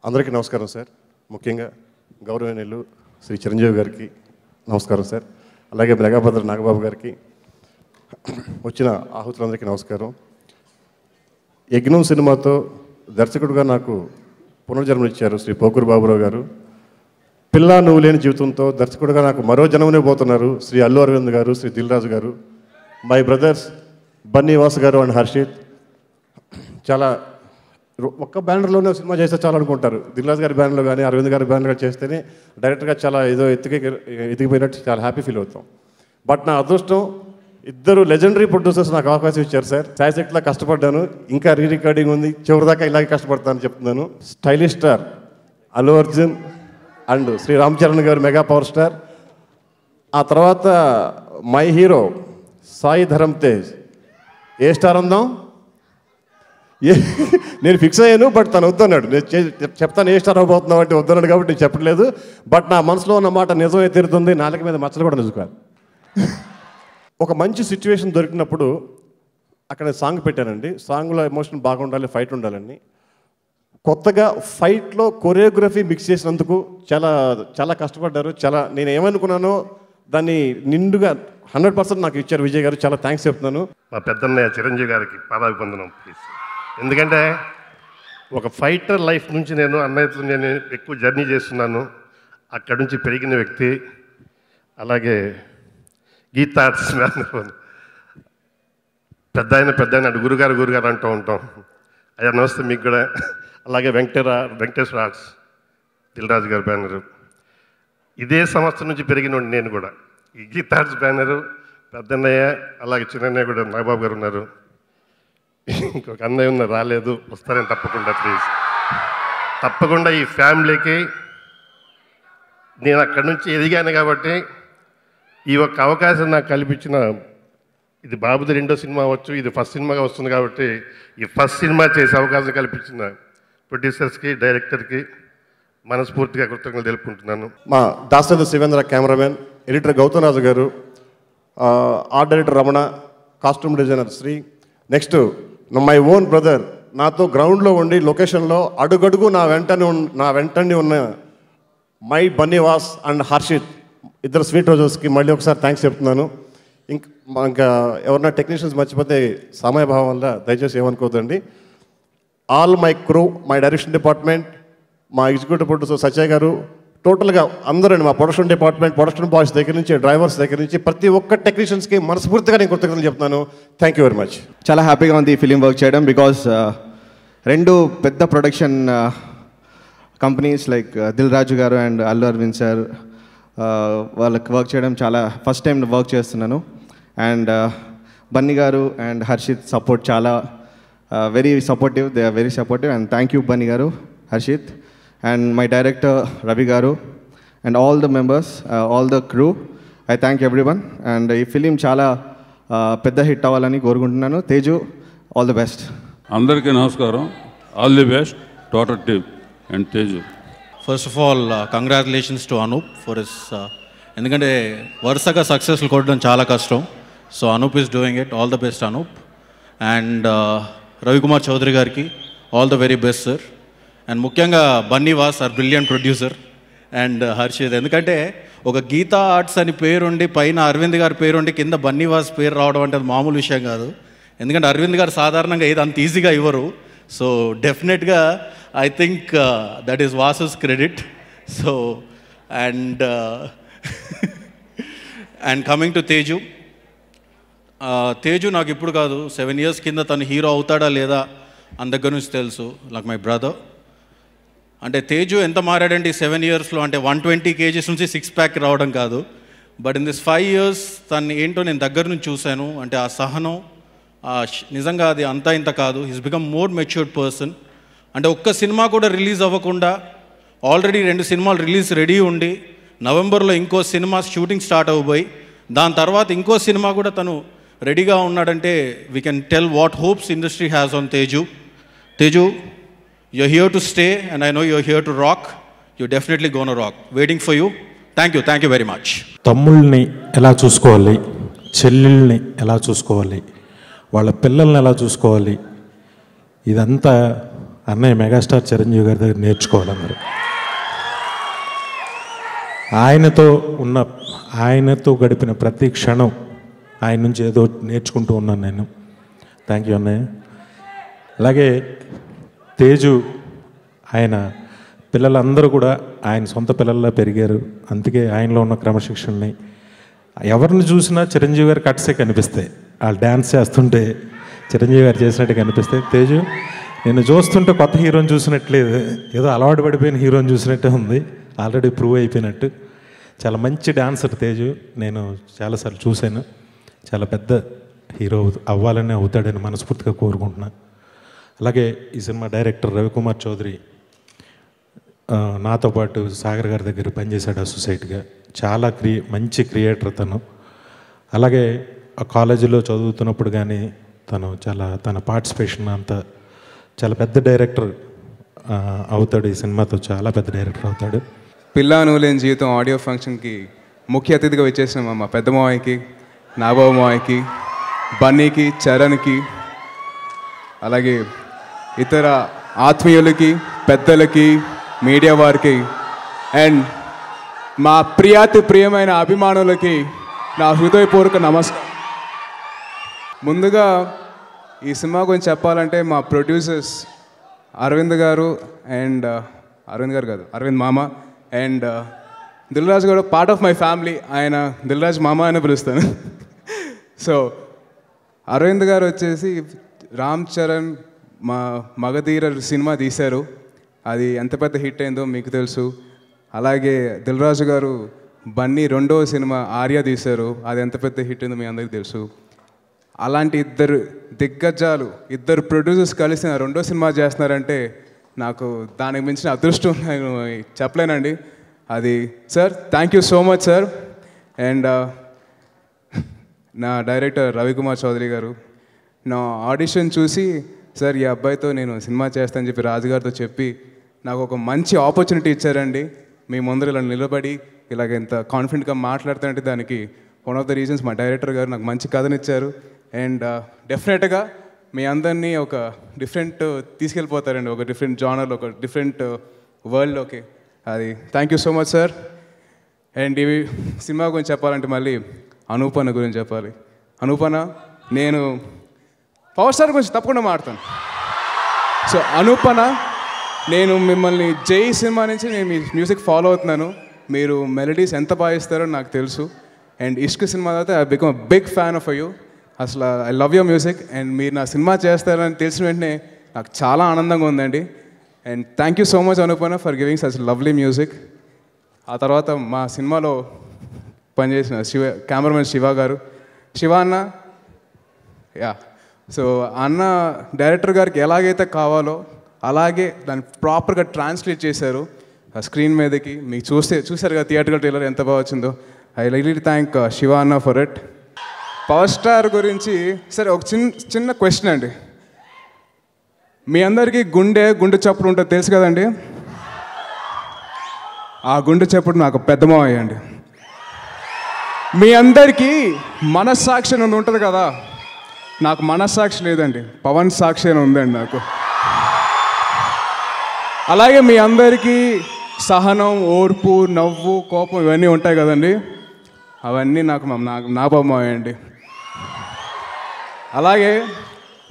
అందరికీ నమస్కారం సార్. ముఖ్యంగా గౌరవనీయులు శ్రీ చిరంజీవి గారికి నమస్కారం సార్. అలాగే మెగాభద్ర నాగబాబు గారికి, వచ్చిన ఆహుతులందరికీ నమస్కారం. యజ్ఞం సినిమాతో దర్శకుడుగా నాకు పునర్జన్మనిచ్చారు శ్రీ పోకూరు బాబురావు గారు. పిల్లా నువ్వు లేని జీవితంతో దర్శకుడుగా నాకు మరో జన్మనే పోతున్నారు శ్రీ అల్లు అరవింద్ గారు, శ్రీ దిల్ రాజు గారు. మై బ్రదర్స్ బన్నీవాస్ గారు అండ్ హర్షిత్. చాలా ఒక్క బ్యానర్లోనే సినిమా చేస్తే చాలా అనుకుంటారు. దిల్ రాజు గారి బ్యానర్లో కానీ అరవింద్ గారి బ్యానర్లో చేస్తేనే డైరెక్ట్గా చాలా ఏదో ఎత్తికిపోయినట్టు చాలా హ్యాపీ ఫీల్ అవుతాం. బట్ నా అదృష్టం ఇద్దరు లెజెండరీ ప్రొడ్యూసర్స్ నాకు అవకాశం ఇచ్చారు సార్. శాయశక్తిలా కష్టపడ్డాను, ఇంకా రీ రికార్డింగ్ ఉంది, చివరిదాకా ఇలాగే కష్టపడతానని చెప్తున్నాను. Stylish star Allu Arjun and Shri Ram Charan garu mega power star. ఆ తర్వాత మై హీరో సాయి ధరమ్ తేజ్. ఏ స్టార్ అందాం? నేను ఫిక్స్ అయ్యాను, బట్ తను వద్దన్నాడు. నేను చెప్తాను ఏ స్టార్ అవ్వబోతున్నావు అంటే వద్దన్నాడు, కాబట్టి నేను చెప్పట్లేదు. బట్ నా మనసులో ఉన్న మాట నిజమే తీరుతుంది. నాలుక మీద మచ్చలు కూడా నిజుకోవాలి. ఒక మంచి సిచ్యువేషన్ దొరికినప్పుడు అక్కడ సాంగ్ పెట్టానండి. సాంగ్లో ఎమోషన్ బాగుండాలి, ఫైట్ ఉండాలని. కొత్తగా ఫైట్లో కొరియోగ్రఫీ మిక్స్ చేసినందుకు చాలా చాలా కష్టపడ్డారు. నేను ఏమనుకున్నానో దాన్ని నిండుగా 100% నాకు ఇచ్చారు విజయ్ గారు. చాలా థ్యాంక్స్ చెప్తున్నాను. మా పెద్దన్నయ్య చిరంజీవి గారికి పాదాభివందనం ప్లీజ్. ఎందుకంటే ఒక ఫైటర్ లైఫ్ నుంచి నేను అన్నయ్యతో నేను ఎక్కువ జర్నీ చేస్తున్నాను. అక్కడి నుంచి పెరిగిన వ్యక్తి. అలాగే గీతా పెద్ద ఆయన అటు గురుగారు అంటూ ఉంటాం. అయ్యా నమస్తే మీకు కూడా. అలాగే వెంకటేశ్వర ఆర్ట్స్ దిల్ రాజు గారి బ్యానరు. ఇదే సంవత్సరం నుంచి పెరిగినోండి నేను కూడా. ఈ గీతా ఆర్ట్స్ బ్యానరు పెద్దన్నయ్య, అలాగే చిన్నయ్య కూడా నాగబాబు గారు ఉన్నారు. ఇంకొక అన్నయ్య ఉన్నారు, రాలేదు, వస్తారని తప్పకుండా ప్లీజ్. తప్పకుండా ఈ ఫ్యామిలీకి నేను అక్కడి నుంచి ఎదిగాను కాబట్టి ఈ ఒక్క అవకాశం నాకు కల్పించిన, ఇది బాబుది 2వ సినిమా అవ్వచ్చు, ఇది ఫస్ట్ సినిమాగా వస్తుంది కాబట్టి ఈ ఫస్ట్ సినిమా చేసే అవకాశం కల్పించిన ప్రొడ్యూసర్స్కి, డైరెక్టర్కి మనస్ఫూర్తిగా కృతజ్ఞతలు తెలుపుకుంటున్నాను. మా Dasari Sivendra cameraman, editor Gautam Raju garu, art director Ramana, costume designer Sri. Next my own brother, నాతో గ్రౌండ్లో ఉండి లొకేషన్లో అడుగడుగు నా వెంటనే ఉన్న మై బన్నీవాస్ అండ్ హర్షిత్, ఇద్దరు స్వీట్ రోజెస్కి మళ్ళీ ఒకసారి థ్యాంక్స్ చెప్తున్నాను. ఇంకా ఎవరన్నా టెక్నీషియన్స్ మర్చిపోతే సమయభావం వల్ల దయచేసి ఏమనుకోవద్దండి. All my crew, my direction department, మా ఎగ్జిక్యూటివ్ ప్రొడ్యూసర్ సత్యయ్య గారు, టోటల్గా అందరండి, మా ప్రొడక్షన్ డిపార్ట్మెంట్, ప్రొడక్షన్ బాయ్స్ దగ్గర నుంచి, డ్రైవర్స్ దగ్గర నుంచి ప్రతి ఒక్క టెక్నీషియన్స్కి మనస్ఫూర్తిగా నేను కృతజ్ఞతలు చెప్తున్నాను. Thank you very much. చాలా హ్యాపీగా ఉంది ఈ ఫిలిం వర్క్ చేయడం. బికాస్ రెండు పెద్ద production companies like Dil Raju garu and Allu Aravind sir వాళ్ళకి వర్క్ చేయడం చాలా ఫస్ట్ టైం వర్క్ చేస్తున్నాను. And Bunny garu and Harshit support చాలా very supportive, they are very supportive and thank you Bunny garu, Harshit and my director Ravi garu and all the members, all the crew. I thank everyone. And ఈ film చాలా పెద్ద hit అవ్వాలని కోరుకుంటున్నాను. Teju, all the best. అందరికీ నమస్కారం. All the best total team and Teju. First of all congratulations to Anup for his, ఎందుకంటే వరుసగా సక్సెస్లు కొట్టడం చాలా కష్టం. So Anup is doing it. All the best Anup. And Ravikumar Chowdary గారికి all the very best sir. And ముఖ్యంగా Bunny Vas are brilliant producer. And Harshit, ఎందుకంటే ఒక గీతా ఆర్ట్స్ అని పేరుండి పైన అరవింద్ గారి పేరుండి కింద బన్నీ వాస్ పేరు రావడం అంటే అది మామూలు విషయం కాదు. ఎందుకంటే అరవింద్ గారు సాధారణంగా ఏది అంత ఈజీగా ఇవ్వరు. సో డెఫినెట్గా I think that is vases credit. So and and coming to Teju, Teju నాకు ఇప్పుడు కాదు 7 years కింద తను హీరో అవుతాడా లేదా అని దగ్గర నుంచి తెలుసు, లైక్ మై బ్రదర్. అంటే తేజు ఎంత మారాడంటే 7 yearsలో, అంటే 120 kgs నుంచి 6 pack రావడం కాదు. బట్ ఇన్ దిస్ 5 years తను ఏంటో నేను దగ్గర నుంచి చూశాను. అంటే ఆ సహనం నిజంగా అది అంతా ఇంత కాదు. His become more matured person. అంటే ఒక్క సినిమా కూడా రిలీజ్ అవ్వకుండా ఆల్రెడీ 2 సినిమాలు రిలీజ్ రెడీ ఉండి నవంబర్లో ఇంకో సినిమా షూటింగ్ స్టార్ట్ అవ్వబోయి దాని తర్వాత ఇంకో సినిమా కూడా తను రెడీగా ఉన్నాడంటే we can tell what hopes industry has on Teju. Teju, you're here to stay and I know you're here to rock. You're definitely gonna rock. Waiting for you. Thank you very much. తమ్ముళ్ళని ఎలా చూసుకోవాలి, చెల్లెల్ని ఎలా చూసుకోవాలి, వాళ్ళ పిల్లల్ని ఎలా చూసుకోవాలి, ఇదంతా అన్నయ్య మెగాస్టార్ చిరంజీవి గారి దగ్గర నేర్చుకోవాలి అందరూ. ఆయనతో గడిపిన ప్రతి క్షణం ఆయన నుంచి ఏదో నేర్చుకుంటూ ఉన్నాను నేను. థ్యాంక్ యూ అన్నయ్య. అలాగే తేజు, ఆయన పిల్లలందరూ కూడా ఆయన సొంత పిల్లల్లా పెరిగారు. అందుకే ఆయనలో ఉన్న క్రమశిక్షణని ఎవరిని చూసినా చిరంజీవి గారి కట్సే కనిపిస్తాయి. వాళ్ళు డ్యాన్స్ చేస్తుంటే చిరంజీవి గారు చేసినట్టు కనిపిస్తాయి. తేజు, నేను చూస్తుంటే కొత్త హీరోని చూసినట్లేదు, ఏదో అలవాటు పడిపోయిన హీరోని చూసినట్టే ఉంది, ఆల్రెడీ ప్రూవ్ అయిపోయినట్టు. చాలా మంచి డాన్సర్ తేజు, నేను చాలాసార్లు చూశాను. చాలా పెద్ద హీరో అవ్వాలని అవుతాడని మనస్ఫూర్తిగా కోరుకుంటున్నాను. అలాగే ఈ సినిమా డైరెక్టర్ రవికుమార్ చౌదరి నాతో పాటు సాగర్ గారి దగ్గర పనిచేశాడు అసోసియేట్గా. చాలా మంచి క్రియేటర్ తను. అలాగే కాలేజీలో చదువుతున్నప్పుడు కానీ తన పార్టిసిపేషన్ అంతా చాలా పెద్ద డైరెక్టర్ అవుతాడు. ఈ సినిమాతో చాలా పెద్ద డైరెక్టర్ అవుతాడు. పిల్లా నువ్వు లేని జీవితం ఆడియో ఫంక్షన్కి ముఖ్య అతిథిగా వచ్చేసిన మా పెద్ద మావయ్యకి, నాబాబు మావయ్యకి, బన్నీకి, చరణ్కి, అలాగే ఇతర ఆత్మీయులకి, పెద్దలకి, మీడియా వారికి అండ్ మా ప్రియమైన అభిమానులకి నా హృదయపూర్వక నమస్కారం. ముందుగా ఈ సినిమా గురించి చెప్పాలంటే మా ప్రొడ్యూసర్స్ అరవింద్ గారు అండ్ అరవింద్ మామ అండ్ దిల్ రాజు గారు పార్ట్ ఆఫ్ మై ఫ్యామిలీ. ఆయన దిల్ రాజు మామ అని పిలుస్తాను. సో అరవింద్ గారు వచ్చేసి రామ్ చరణ్ మగధీర సినిమా తీశారు. అది ఎంత పెద్ద హిట్ అయిందో మీకు తెలుసు. అలాగే దిల్ రాజు గారు బన్నీ 2వ సినిమా ఆర్య తీశారు. అది ఎంత పెద్ద హిట్ అయిందో మీ అందరికీ తెలుసు. అలాంటి ఇద్దరు ప్రొడ్యూసర్స్ కలిసి 2వ సినిమా చేస్తున్నారంటే నాకు దానికి మించిన అదృష్టం నేను చెప్పలేనండి. అది sir, thank you so much sir. And నా డైరెక్టర్ రవికుమార్ చౌదరి గారు నా ఆడిషన్ చూసి, సార్ ఈ అబ్బాయితో నేను సినిమా చేస్తానని చెప్పి రాజుగారితో చెప్పి నాకు ఒక మంచి ఆపర్చునిటీ ఇచ్చారండి. మీ ముందర ఇలా నిలబడి ఇలాగ ఎంత కాన్ఫిడెంట్గా మాట్లాడుతుంటే దానికి వన్ ఆఫ్ ద రీజన్స్ మా డైరెక్టర్ గారు నాకు మంచి కథనిచ్చారు. అండ్ డెఫినెట్గా మీ అందరినీ ఒక డిఫరెంట్ తీసుకెళ్ళిపోతారండి, ఒక డిఫరెంట్ జానర్లో, ఒక డిఫరెంట్ వరల్డ్లోకి. అది thank you so much sir. And ఇవి సినిమా గురించి చెప్పాలంటే మళ్ళీ అనూపన్న గురించి చెప్పాలి. అనూపన్న, నేను పవర్ స్టార్ గురించి తప్పకుండా మాట్లాడతాను. సో అనూపన్న, నేను మిమ్మల్ని జై సినిమా నుంచి నేను మీ మ్యూజిక్ ఫాలో అవుతున్నాను. మీరు మెలడీస్ ఎంత బాగా ఇస్తారో నాకు తెలుసు. అండ్ ఇష్క్ సినిమా తర్వాత I become big fan of you. అసలు I love your music. And మీరు నా సినిమా చేస్తారని తెలిసిన వెంటనే నాకు చాలా ఆనందంగా ఉందండి. And thank you so much అనుపన్న for giving such lovely music. ఆ తర్వాత మా సినిమాలో పనిచేసిన కెమెరామెన్ శివ గారు, శివ అన్న, యా, సో అన్న డైరెక్టర్ గారికి ఎలాగైతే కావాలో అలాగే దాన్ని ప్రాపర్గా ట్రాన్స్లేట్ చేశారు ఆ స్క్రీన్ మీదకి. మీకు చూసారు కదా థియేటర్కల్ ట్రైలర్ ఎంత బాగా వచ్చిందో. ఐ రియల్లీ థ్యాంక్ శివ అన్న ఫర్ ఇట్. పవర్ స్టార్ గురించి సరే ఒక చిన్న క్వశ్చన్ అండి. మీ అందరికీ గుండె చప్పుడు ఉంటుంది తెలుసు కదండి. ఆ గుండె చప్పుడు నాకు పెద్ద మావయ్య అండి. మీ అందరికీ మనస్సాక్షి అని ఉంటుంది కదా, నాకు మనస్సాక్షి లేదండి, పవన్ సాక్షి అని ఉందండి నాకు. అలాగే మీ అందరికీ సహనం, ఓర్పు, నవ్వు, కోపం ఇవన్నీ ఉంటాయి కదండి, అవన్నీ నాకు నా బొమ్మాయి అండి. అలాగే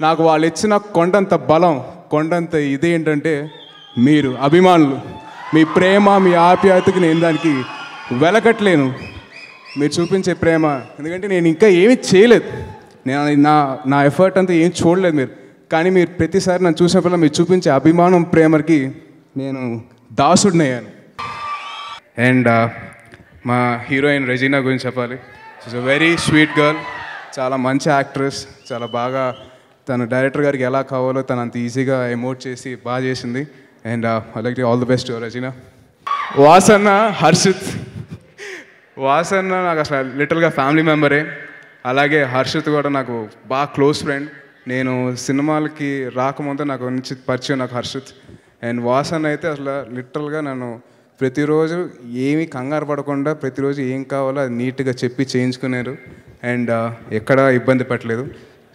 నాకు వాళ్ళు ఇచ్చిన కొండంత బలం, కొండంత ఇది ఏంటంటే మీరు అభిమానులు, మీ ప్రేమ, మీ ఆప్యాయతకి నేను దానికి వెలకట్లేను. మీరు చూపించే ప్రేమ, ఎందుకంటే నేను ఇంకా ఏమీ చేయలేదు, నేను నా ఎఫర్ట్ అంతా ఏం చూడలేదు మీరు, కానీ మీరు ప్రతిసారి నన్ను చూసినప్పుడు మీరు చూపించే అభిమానం, ప్రేమకి నేను దాసుడినయ్యాను. అండ్ మా హీరోయిన్ రెజీనా గురించి చెప్పాలి. She's a very sweet girl, చాలా మంచి యాక్ట్రెస్, చాలా బాగా తను డైరెక్టర్ గారికి ఎలా కావాలో తను అంత ఈజీగా ఎమోట్ చేసి బాగా చేసింది. And I like all the best Regina. Vasanna, Harshith. Vasanna నాకు అసలు లిటిల్గా ఫ్యామిలీ మెంబరే. అలాగే హర్షిత్ కూడా నాకు బాగా క్లోజ్ ఫ్రెండ్. నేను సినిమాలకి రాకముందు నాకు నుంచి పరిచయం నాకు హర్షిత్. అండ్ వాసన్న అయితే అసలు లిటరల్గా నన్ను ప్రతిరోజు ఏమీ కంగారు పడకుండా ప్రతిరోజు ఏం కావాలో అది నీట్గా చెప్పి చేయించుకున్నారు. అండ్ ఎక్కడా ఇబ్బంది పెట్టలేదు.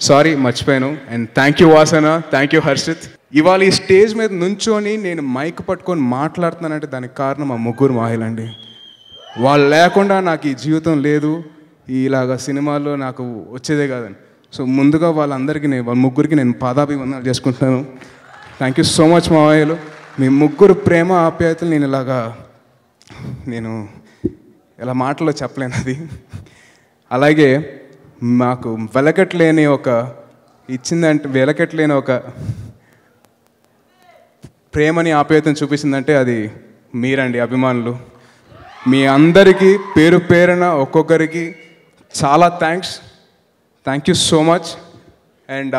సారీ మర్చిపోయాను. అండ్ థ్యాంక్ యూ వాసన, థ్యాంక్ యూ హర్షిత్. ఇవాళ ఈ స్టేజ్ మీద నుంచొని నేను మైక్ పట్టుకొని మాట్లాడుతున్నానంటే దానికి కారణం మా ముగ్గురు మహిళండి. వాళ్ళు లేకుండా నాకు ఈ జీవితం లేదు, ఇలాగ సినిమాల్లో నాకు వచ్చేదే కాదని. సో ముందుగా వాళ్ళందరికీ వాళ్ళ ముగ్గురికి నేను పాదాభివందనాలు చేసుకుంటున్నాను. థ్యాంక్ యూ సో మచ్ మావయ్యలు. మీ ముగ్గురు ప్రేమ ఆప్యాయతలు నేను ఇలా మాటల్లో చెప్పలేను అది. అలాగే మాకు వెలకట్లేని ఒక ప్రేమని ఆప్యాయతను చూపించిందంటే అది మీరండి అభిమానులు. మీ అందరికీ పేరు పేరున ఒక్కొక్కరికి చాలా thank you so much. And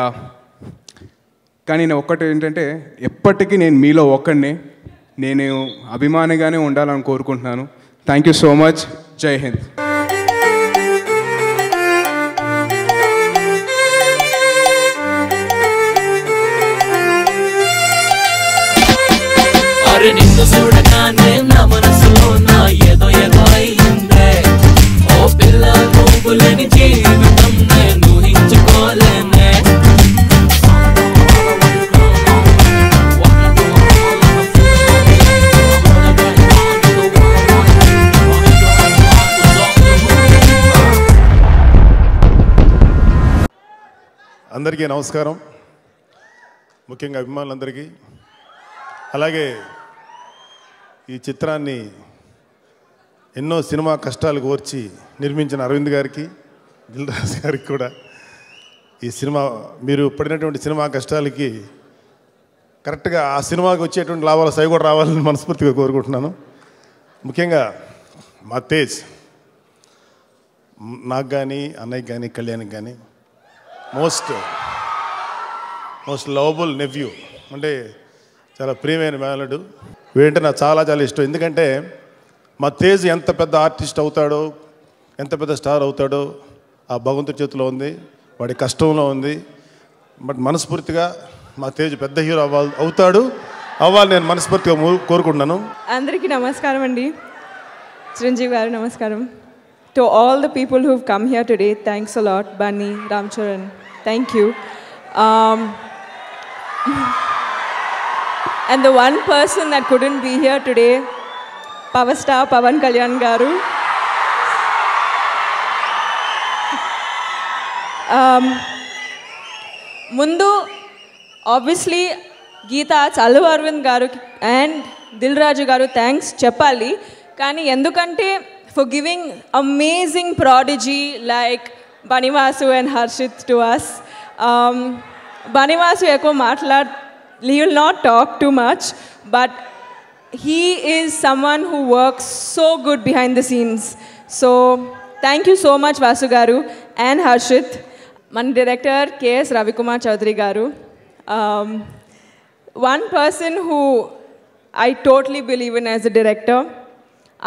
కానీ నేను ఒక్కటి ఏంటంటే ఎప్పటికీ నేను మీలో ఒక్కడిని, నేను అభిమానిగానే ఉండాలని కోరుకుంటున్నాను. Thank you so much. జై హింద్. నిన్ను చూడగానే నా మనసులో నా ఏదో అయిందే, ఓ పిల్ల నువ్వు లేని జీవితం నేను ఊహించుకోలేనే. అందరికీ నమస్కారం, ముఖ్యంగా అభిమానులందరికీ. అలాగే ఈ చిత్రాన్ని ఎన్నో సినిమా కష్టాలు కోర్చి నిర్మించిన అరవింద్ గారికి, దిల్ రాజు గారికి కూడా ఈ సినిమా మీరు పడినటువంటి సినిమా కష్టాలకి కరెక్ట్గా ఆ సినిమాకి వచ్చేటువంటి లాభాలు సై కూడా రావాలని మనస్ఫూర్తిగా కోరుకుంటున్నాను. ముఖ్యంగా మా తేజ్, నాకు కానీ అన్నయ్యకి కానీ కళ్యాణ్కి కానీ మోస్ట్ లవబుల్ నెవ్యూ, అంటే చాలా ప్రియమైన మేనలుడు. వీడంటే నాకు చాలా ఇష్టం. ఎందుకంటే మా తేజ్ ఎంత పెద్ద ఆర్టిస్ట్ అవుతాడో, ఎంత పెద్ద స్టార్ అవుతాడో ఆ భగవంతుడి చేతిలో ఉంది, వాడి కష్టంలో ఉంది. బట్ మనస్ఫూర్తిగా మా తేజ్ పెద్ద హీరో అవ్వాలి నేను మనస్ఫూర్తిగా కోరుకుంటున్నాను. అందరికీ నమస్కారం అండి. చిరంజీవి గారు నమస్కారం. To all the people who come here today, thanks a lot. Bunny, Ram Charan, thank you. And the one person that couldn't be here today, Power Star Pavan Kalyan garu. Mundu, obviously, Geeta, Allu Arvind garu and Dil Raju garu, thanks Cheppali. Kani endukante for giving amazing prodigy like Banivasu and Harshit to us. Banivasu eko he will not talk too much, but he is someone who works so good behind the scenes. So thank you so much Vasu garu and Harshit. Man director K.S. Ravikumar Chaudhary garu. One person who I totally believe in as a director,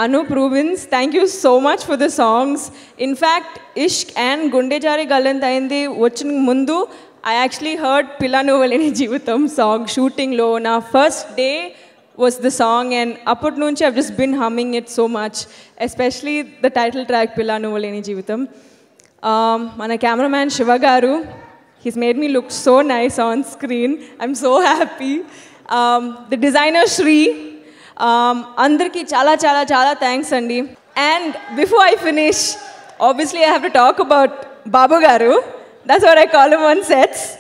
Anup Rubens. Thank you so much for the songs. In fact, Ishq and Gunde Jari Gallantayindi vachin mundu I actually heard Pilla Nuvaleni Jeevitam song shooting lo. Na first day was the song, and appat nunchi I've just been humming it so much, especially the title track Pilla Nuvaleni Jeevitam. Mana cameraman Shiva garu, he's made me look so nice on screen. I'm so happy. The designer Shri, andarki chala chala chala thanks andi. And before I finish, obviously I have to talk about Babu garu. That's what I call him on sets.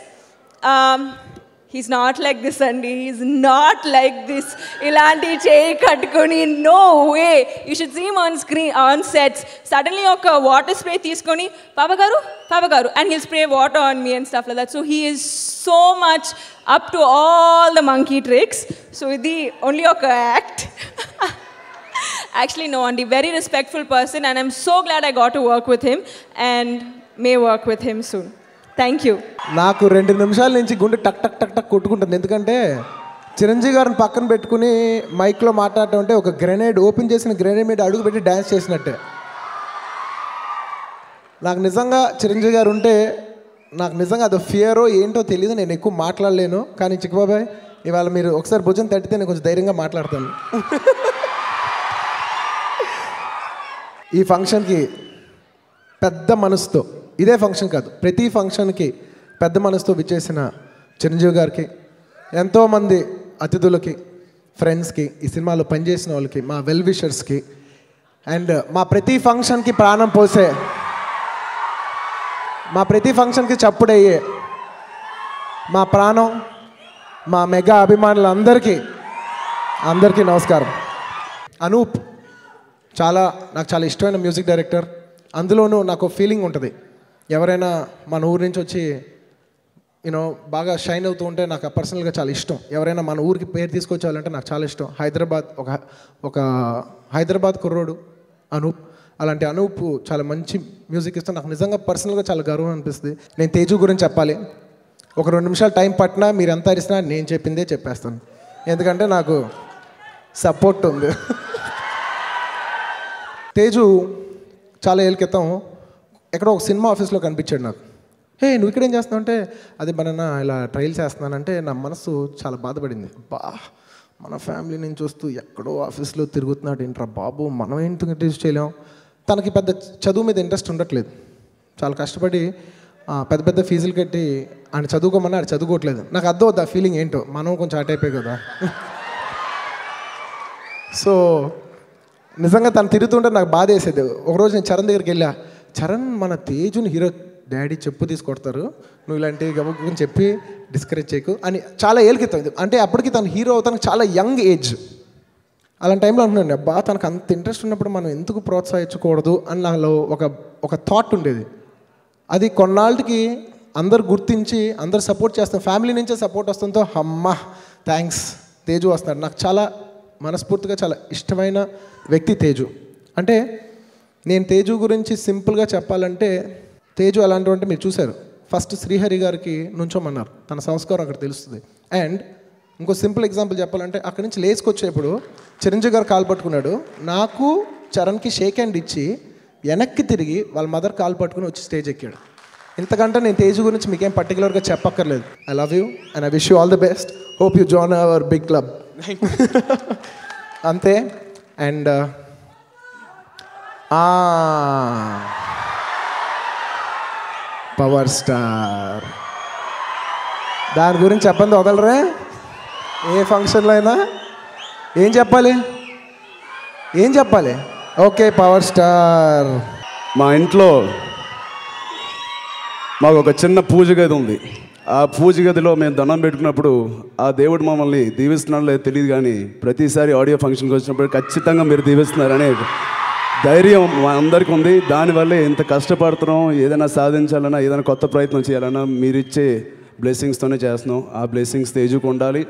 He's not like this, Andy. He's not like this. Ilanti chey kattukoni, no way. You should see him on screen, on sets. Suddenly, oka water spray teeskoni, Papa garu, and he'll spray water on me and stuff like that. So he is so much up to all the monkey tricks. So idi only oka act. Actually, no, Andy, very respectful person, and I'm so glad I got to work with him and may work with him soon. Thank you. నాకు 2 నిమిషాల నుంచి గుండె టక్ టక్ టక్ టక్ కొట్టుకుంటుంది. ఎందుకంటే చిరంజీవి గారిని పక్కన పెట్టుకుని మైక్లో మాట్లాడటం అంటే ఒక గ్రెనేడ్ ఓపెన్ చేసిన గ్రెనేడ్ మీద అడుగు పెట్టి డ్యాన్స్ చేసినట్టే. నాకు నిజంగా చిరంజీవి గారు ఉంటే నాకు నిజంగా అది ఫియరో ఏంటో తెలియదు. నేను ఎక్కువ మాట్లాడలేను. కానీ చిక్కబాబాయ్ ఇవాళ మీరు ఒకసారి భుజం తట్టితే నేను కొంచెం ధైర్యంగా మాట్లాడతాను. ఈ ఫంక్షన్కి పెద్ద మనసుతో, ఇదే ఫంక్షన్ కాదు, ప్రతి ఫంక్షన్కి పెద్ద మనసుతో విచ్చేసిన చిరంజీవి గారికి, ఎంతోమంది అతిథులకి, ఫ్రెండ్స్కి, ఈ సినిమాలో పనిచేసిన వాళ్ళకి, మా వెల్ విషర్స్కి, అండ్ మా ప్రతి ఫంక్షన్కి ప్రాణం పోసే, మా ప్రతి ఫంక్షన్కి చప్పుడయ్యే మా ప్రాణం, మా మెగా అభిమానులందరికీ నమస్కారం. అనూప్ నాకు చాలా ఇష్టమైన మ్యూజిక్ డైరెక్టర్. అందులోనూ నాకు ఫీలింగ్ ఉంటుంది, ఎవరైనా మన ఊరి నుంచి వచ్చి యూనో బాగా షైన్ అవుతూ ఉంటే నాకు పర్సనల్గా చాలా ఇష్టం. ఎవరైనా మన ఊరికి పేరు తీసుకొచ్చాలంటే నాకు చాలా ఇష్టం. ఒక హైదరాబాద్ కుర్రోడు అనూప్. అలాంటి అనూప్ చాలా మంచి మ్యూజిక్ ఇస్తాను. నాకు నిజంగా పర్సనల్గా చాలా గర్వం అనిపిస్తుంది. నేను తేజు గురించి చెప్పాలి. ఒక 2 నిమిషాలు టైం పట్టినా మీరు ఎంత అరిసినా నేను చెప్పిందే చెప్పేస్తాను, ఎందుకంటే నాకు సపోర్ట్ ఉంది. తేజు చాలా ఏళ్ళ క్రితం ఎక్కడో ఒక సినిమా ఆఫీస్లో కనిపించాడు నాకు. హే నువ్వు ఇక్కడేం చేస్తున్నావు అంటే, అది మన ఇలా ట్రయల్స్ చేస్తున్నానంటే నా మనసు చాలా బాధపడింది. మన ఫ్యామిలీ నుంచి వస్తూ ఎక్కడో ఆఫీస్లో తిరుగుతున్నాడు ఏంట్రా బాబు, మనం ఏంటి ఇంట్రెస్ట్ చేయలేం. తనకి పెద్ద చదువు మీద ఇంట్రెస్ట్ ఉండట్లేదు. చాలా కష్టపడి పెద్ద ఫీజులు కట్టి ఆయన చదువుకోమని ఆయన చదువుకోవట్లేదు. నాకు అర్థం అవుతుంది ఆ ఫీలింగ్ ఏంటో, మనం కొంచెం అటు అయిపోయి కదా. సో నిజంగా తను తిరుగుతుంటే నాకు బాధ వేసేది. ఒకరోజు నేను చరణ్ దగ్గరికి వెళ్ళా, చరణ్ మన తేజుని హీరో డాడీ చెప్పు తీసుకొడతారు, నువ్వు ఇలాంటివి గబుక్కుని చెప్పి డిస్కరేజ్ చేయకు అని చాలా ఏళ్ళ క్రితం. అంటే అప్పటికి తను హీరో అవుతానికి చాలా యంగ్ ఏజ్. అలాంటి టైంలో అనుకున్నాను, అబ్బా తనకు అంత ఇంట్రెస్ట్ ఉన్నప్పుడు మనం ఎందుకు ప్రోత్సహించకూడదు అని నాలో ఒక థాట్ ఉండేది. అది కొన్నాళ్ళకి అందరు గుర్తించి అందరు సపోర్ట్ చేస్తాం, ఫ్యామిలీ నుంచే సపోర్ట్ వస్తుందో అమ్మా థ్యాంక్స్ తేజు వస్తున్నాడు. నాకు చాలా మనస్ఫూర్తిగా చాలా ఇష్టమైన వ్యక్తి తేజు. అంటే నేను తేజు గురించి సింపుల్గా చెప్పాలంటే, తేజు అలాంటి అంటే మీరు చూశారు, ఫస్ట్ శ్రీహరి గారికి నుంచోమన్నారు, తన సంస్కారం అక్కడ తెలుస్తుంది. అండ్ ఇంకో సింపుల్ ఎగ్జాంపుల్ చెప్పాలంటే, అక్కడి నుంచి లేచుకొచ్చేప్పుడు చిరంజీవి గారు కాలు పట్టుకున్నాడు, నాకు చరణ్కి షేక్ హ్యాండ్ ఇచ్చి వెనక్కి తిరిగి వాళ్ళ మదర్ కాలు పట్టుకుని వచ్చి స్టేజ్ ఎక్కాడు. ఇంతకంటే నేను తేజు గురించి మీకేం పర్టికులర్గా చెప్పక్కర్లేదు. I love you and I wish you all the best. Hope you join our big club. అంతే. అండ్ పవర్ స్టార్ దాని గురించి చెప్పండి వదలరే. ఏ ఫంక్షన్లో అయినా ఏం చెప్పాలి? Okay power star. మా ఇంట్లో మాకు ఒక చిన్న పూజ గది ఉంది. ఆ పూజ గదిలో మేము దండం పెట్టుకున్నప్పుడు ఆ దేవుడు మమ్మల్ని దీవిస్తున్నాడో లేదో తెలియదు, కానీ ప్రతిసారి ఆడియో ఫంక్షన్కి వచ్చినప్పుడు ఖచ్చితంగా మీరు దీవిస్తున్నారనే ధైర్యం మా అందరికీ ఉంది. దానివల్లే ఎంత కష్టపడుతున్నాం, ఏదైనా సాధించాలన్నా ఏదైనా కొత్త ప్రయత్నం చేయాలన్నా మీరిచ్చే బ్లెస్సింగ్స్తోనే చేస్తున్నాం. ఆ బ్లెస్సింగ్స్ తేజుకు ఉండాలి.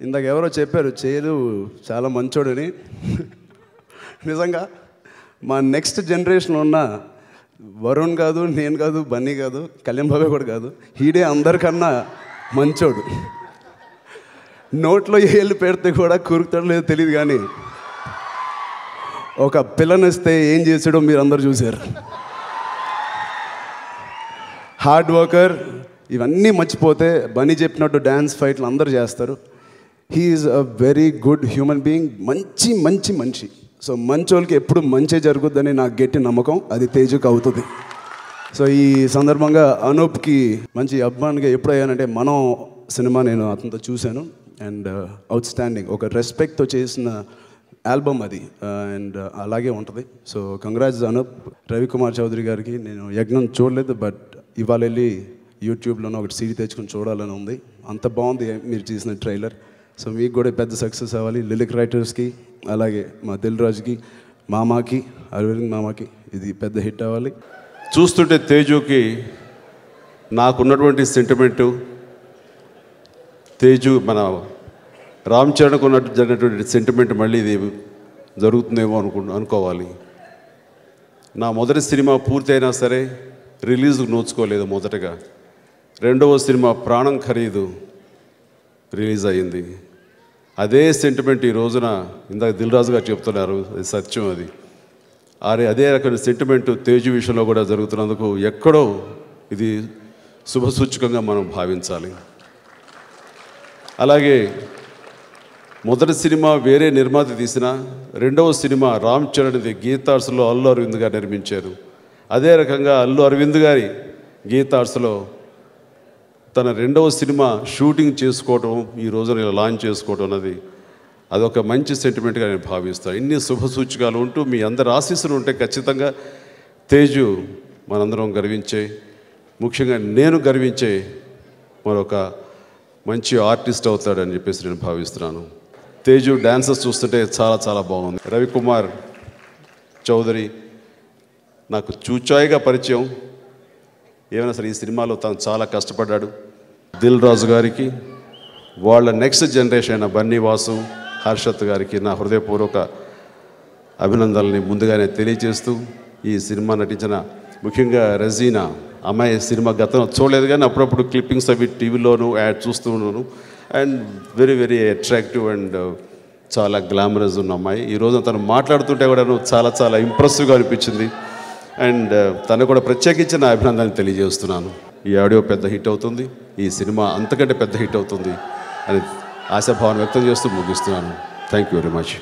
ఇందాక ఎవరో చెప్పారు చేదు చాలా మంచోడని. నిజంగా మా నెక్స్ట్ జనరేషన్లో ఉన్న వరుణ్ కాదు, నేను కాదు, బన్నీ కాదు, కళ్యాణ్ బాబే కూడా కాదు, హీడే అందరికన్నా మంచోడు. నోట్లో ఏళ్ళు పెడితే కూడా కురుకుతాడో లేదో తెలియదు, కానీ ఒక పిల్లనిస్తే ఏం చేసాడో మీరు అందరు చూశారు. Hard worker. ఇవన్నీ మర్చిపోతే బన్నీ చెప్పినట్టు డ్యాన్స్ ఫైట్లు అందరూ చేస్తారు. He's a very good human being. మంచి మంచి మనిషి. సో మంచోళ్ళకి ఎప్పుడు మంచి జరుగుద్దని నాకు గట్టి నమ్మకం. అది తేజుకి అవుతుంది. సో ఈ సందర్భంగా అనూప్కి మంచి అభిమానిగా ఎప్పుడు అయ్యానంటే మనం సినిమా నేను అతనితో చూశాను. అండ్ అవుట్ స్టాండింగ్, ఒక రెస్పెక్ట్తో చేసిన ఆల్బమ్ అది. అండ్ అలాగే ఉంటుంది. So congrats Anup. రవికుమార్ చౌదరి గారికి నేను యజ్ఞం చూడలేదు, బట్ ఇవాళ వెళ్ళి యూట్యూబ్లోనే ఒకటి సీడీ తెచ్చుకొని చూడాలని ఉంది. అంత బాగుంది మీరు చేసిన ట్రైలర్. సో మీకు కూడా పెద్ద సక్సెస్ అవ్వాలి. లిరిక్ రైటర్స్కి, అలాగే మా దిల్ రాజుకి, మామాకి, అరవింద్ మామాకి ఇది పెద్ద హిట్ అవ్వాలి. చూస్తుంటే తేజుకి నాకున్నటువంటి సెంటిమెంటు, తేజు మన రామ్ చరణ్కు ఉన్నట్టు జరిగినటువంటి సెంటిమెంట్ మళ్ళీ ఇది జరుగుతుందేమో అనుకోవాలి. నా మొదటి సినిమా పూర్తి అయినా సరే రిలీజ్కి నోచుకోలేదు. మొదటగా రెండవ సినిమా ప్రాణం ఖరీదు రిలీజ్ అయ్యింది. అదే సెంటిమెంట్ ఈ రోజున ఇందాక దిల్ రాజు గారు చెప్తున్నారు, అది సత్యం. అది అదే రకమైన సెంటిమెంట్ తేజు విషయంలో కూడా జరుగుతున్నందుకు ఎక్కడో ఇది శుభసూచకంగా మనం భావించాలి. అలాగే మొదటి సినిమా వేరే నిర్మాత తీసిన, రెండవ సినిమా రామ్ చరణ్ది గీతార్స్లో అల్లు అరవింద్ గారు నిర్మించారు. అదే రకంగా అల్లు అరవింద్ గారి గీతార్స్లో తన రెండవ సినిమా షూటింగ్ చేసుకోవడం, ఈ రోజున ఇలా లాంచ్ చేసుకోవడం అన్నది అదొక మంచి సెంటిమెంట్గా నేను భావిస్తాను. ఇన్ని శుభసూచకాలు ఉంటూ మీ అందరి ఆశీస్సులు ఉంటే ఖచ్చితంగా తేజు మనందరం గర్వించే, ముఖ్యంగా నేను గర్వించే మరొక మంచి ఆర్టిస్ట్ అవుతాడని చెప్పేసి నేను భావిస్తున్నాను. తేజు డ్యాన్సెస్ చూస్తుంటే చాలా చాలా బాగుంది. రవికుమార్ చౌదరి నాకు చూచాయిగా పరిచయం. ఏమైనా సరే ఈ సినిమాలో తను చాలా కష్టపడ్డాడు. దిల్ రాజు గారికి, వాళ్ళ నెక్స్ట్ జనరేషన్ అయిన బన్నీ వాసు, హర్షత్ గారికి నా హృదయపూర్వక అభినందనల్ని ముందుగానే తెలియజేస్తూ, ఈ సినిమా నటించిన ముఖ్యంగా రజీనా అమ్మాయి సినిమా గతంలో చూడలేదు, కానీ అప్పుడప్పుడు క్లిప్పింగ్స్ అవి టీవీలోను యాడ్ చూస్తూ ఉన్నాను. And very very attractive and చాలా గ్లామరస్ ఉన్న అమ్మాయి. ఈరోజు తను మాట్లాడుతుంటే కూడా చాలా చాలా ఇంప్రెసివ్గా అనిపించింది. అండ్ తను కూడా ప్రత్యేకించి నా అభినందనలు తెలియజేస్తున్నాను. ఈ ఆడియో పెద్ద హిట్ అవుతుంది, ఈ సినిమా అంతకంటే పెద్ద హిట్ అవుతుంది అని ఆశాభావం వ్యక్తం చేస్తూ ముగిస్తున్నాను. Thank you very much.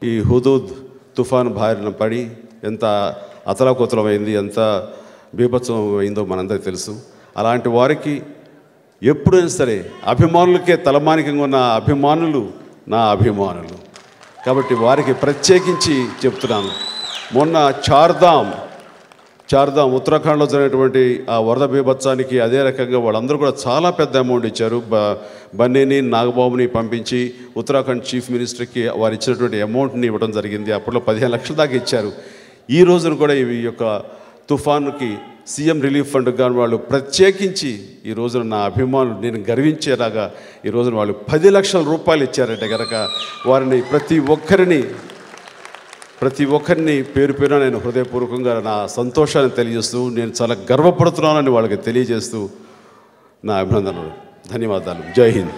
ఈ హుదూద్ తుఫాను బారిన పడి ఎంత అతలాకుతలమైంది, ఎంత బీభత్సం అయిందో మనందరికీ తెలుసు. అలాంటి వారికి ఎప్పుడైనా సరే అభిమానులకే తలమానికంగా ఉన్న అభిమానులు నా అభిమానులు కాబట్టి వారికి ప్రత్యేకించి చెప్తున్నాను. మొన్న చార్ధామ్ ఉత్తరాఖండ్లో జరిగినటువంటి ఆ వరద బీభత్సానికి అదే రకంగా వాళ్ళందరూ కూడా చాలా పెద్ద అమౌంట్ ఇచ్చారు. బన్నీని, నాగబాబుని పంపించి ఉత్తరాఖండ్ చీఫ్ మినిస్టర్కి వారు ఇచ్చినటువంటి అమౌంట్ని ఇవ్వడం జరిగింది. అప్పట్లో 15 లక్షల దాకా ఇచ్చారు. ఈ రోజున కూడా ఈ యొక్క తుఫానుకి సీఎం రిలీఫ్ ఫండ్ కానీ వాళ్ళు ప్రత్యేకించి ఈ రోజున నా అభిమానులు నేను గర్వించేలాగా ఈ రోజున వాళ్ళు 10 లక్షల రూపాయలు ఇచ్చారంటే కనుక వారిని ప్రతి ఒక్కరిని పేరు పేరున నేను హృదయపూర్వకంగా నా సంతోషాన్ని తెలియజేస్తూ నేను చాలా గర్వపడుతున్నానని వాళ్ళకి తెలియజేస్తూ నా అభినందనలు, ధన్యవాదాలు. జై హింద్.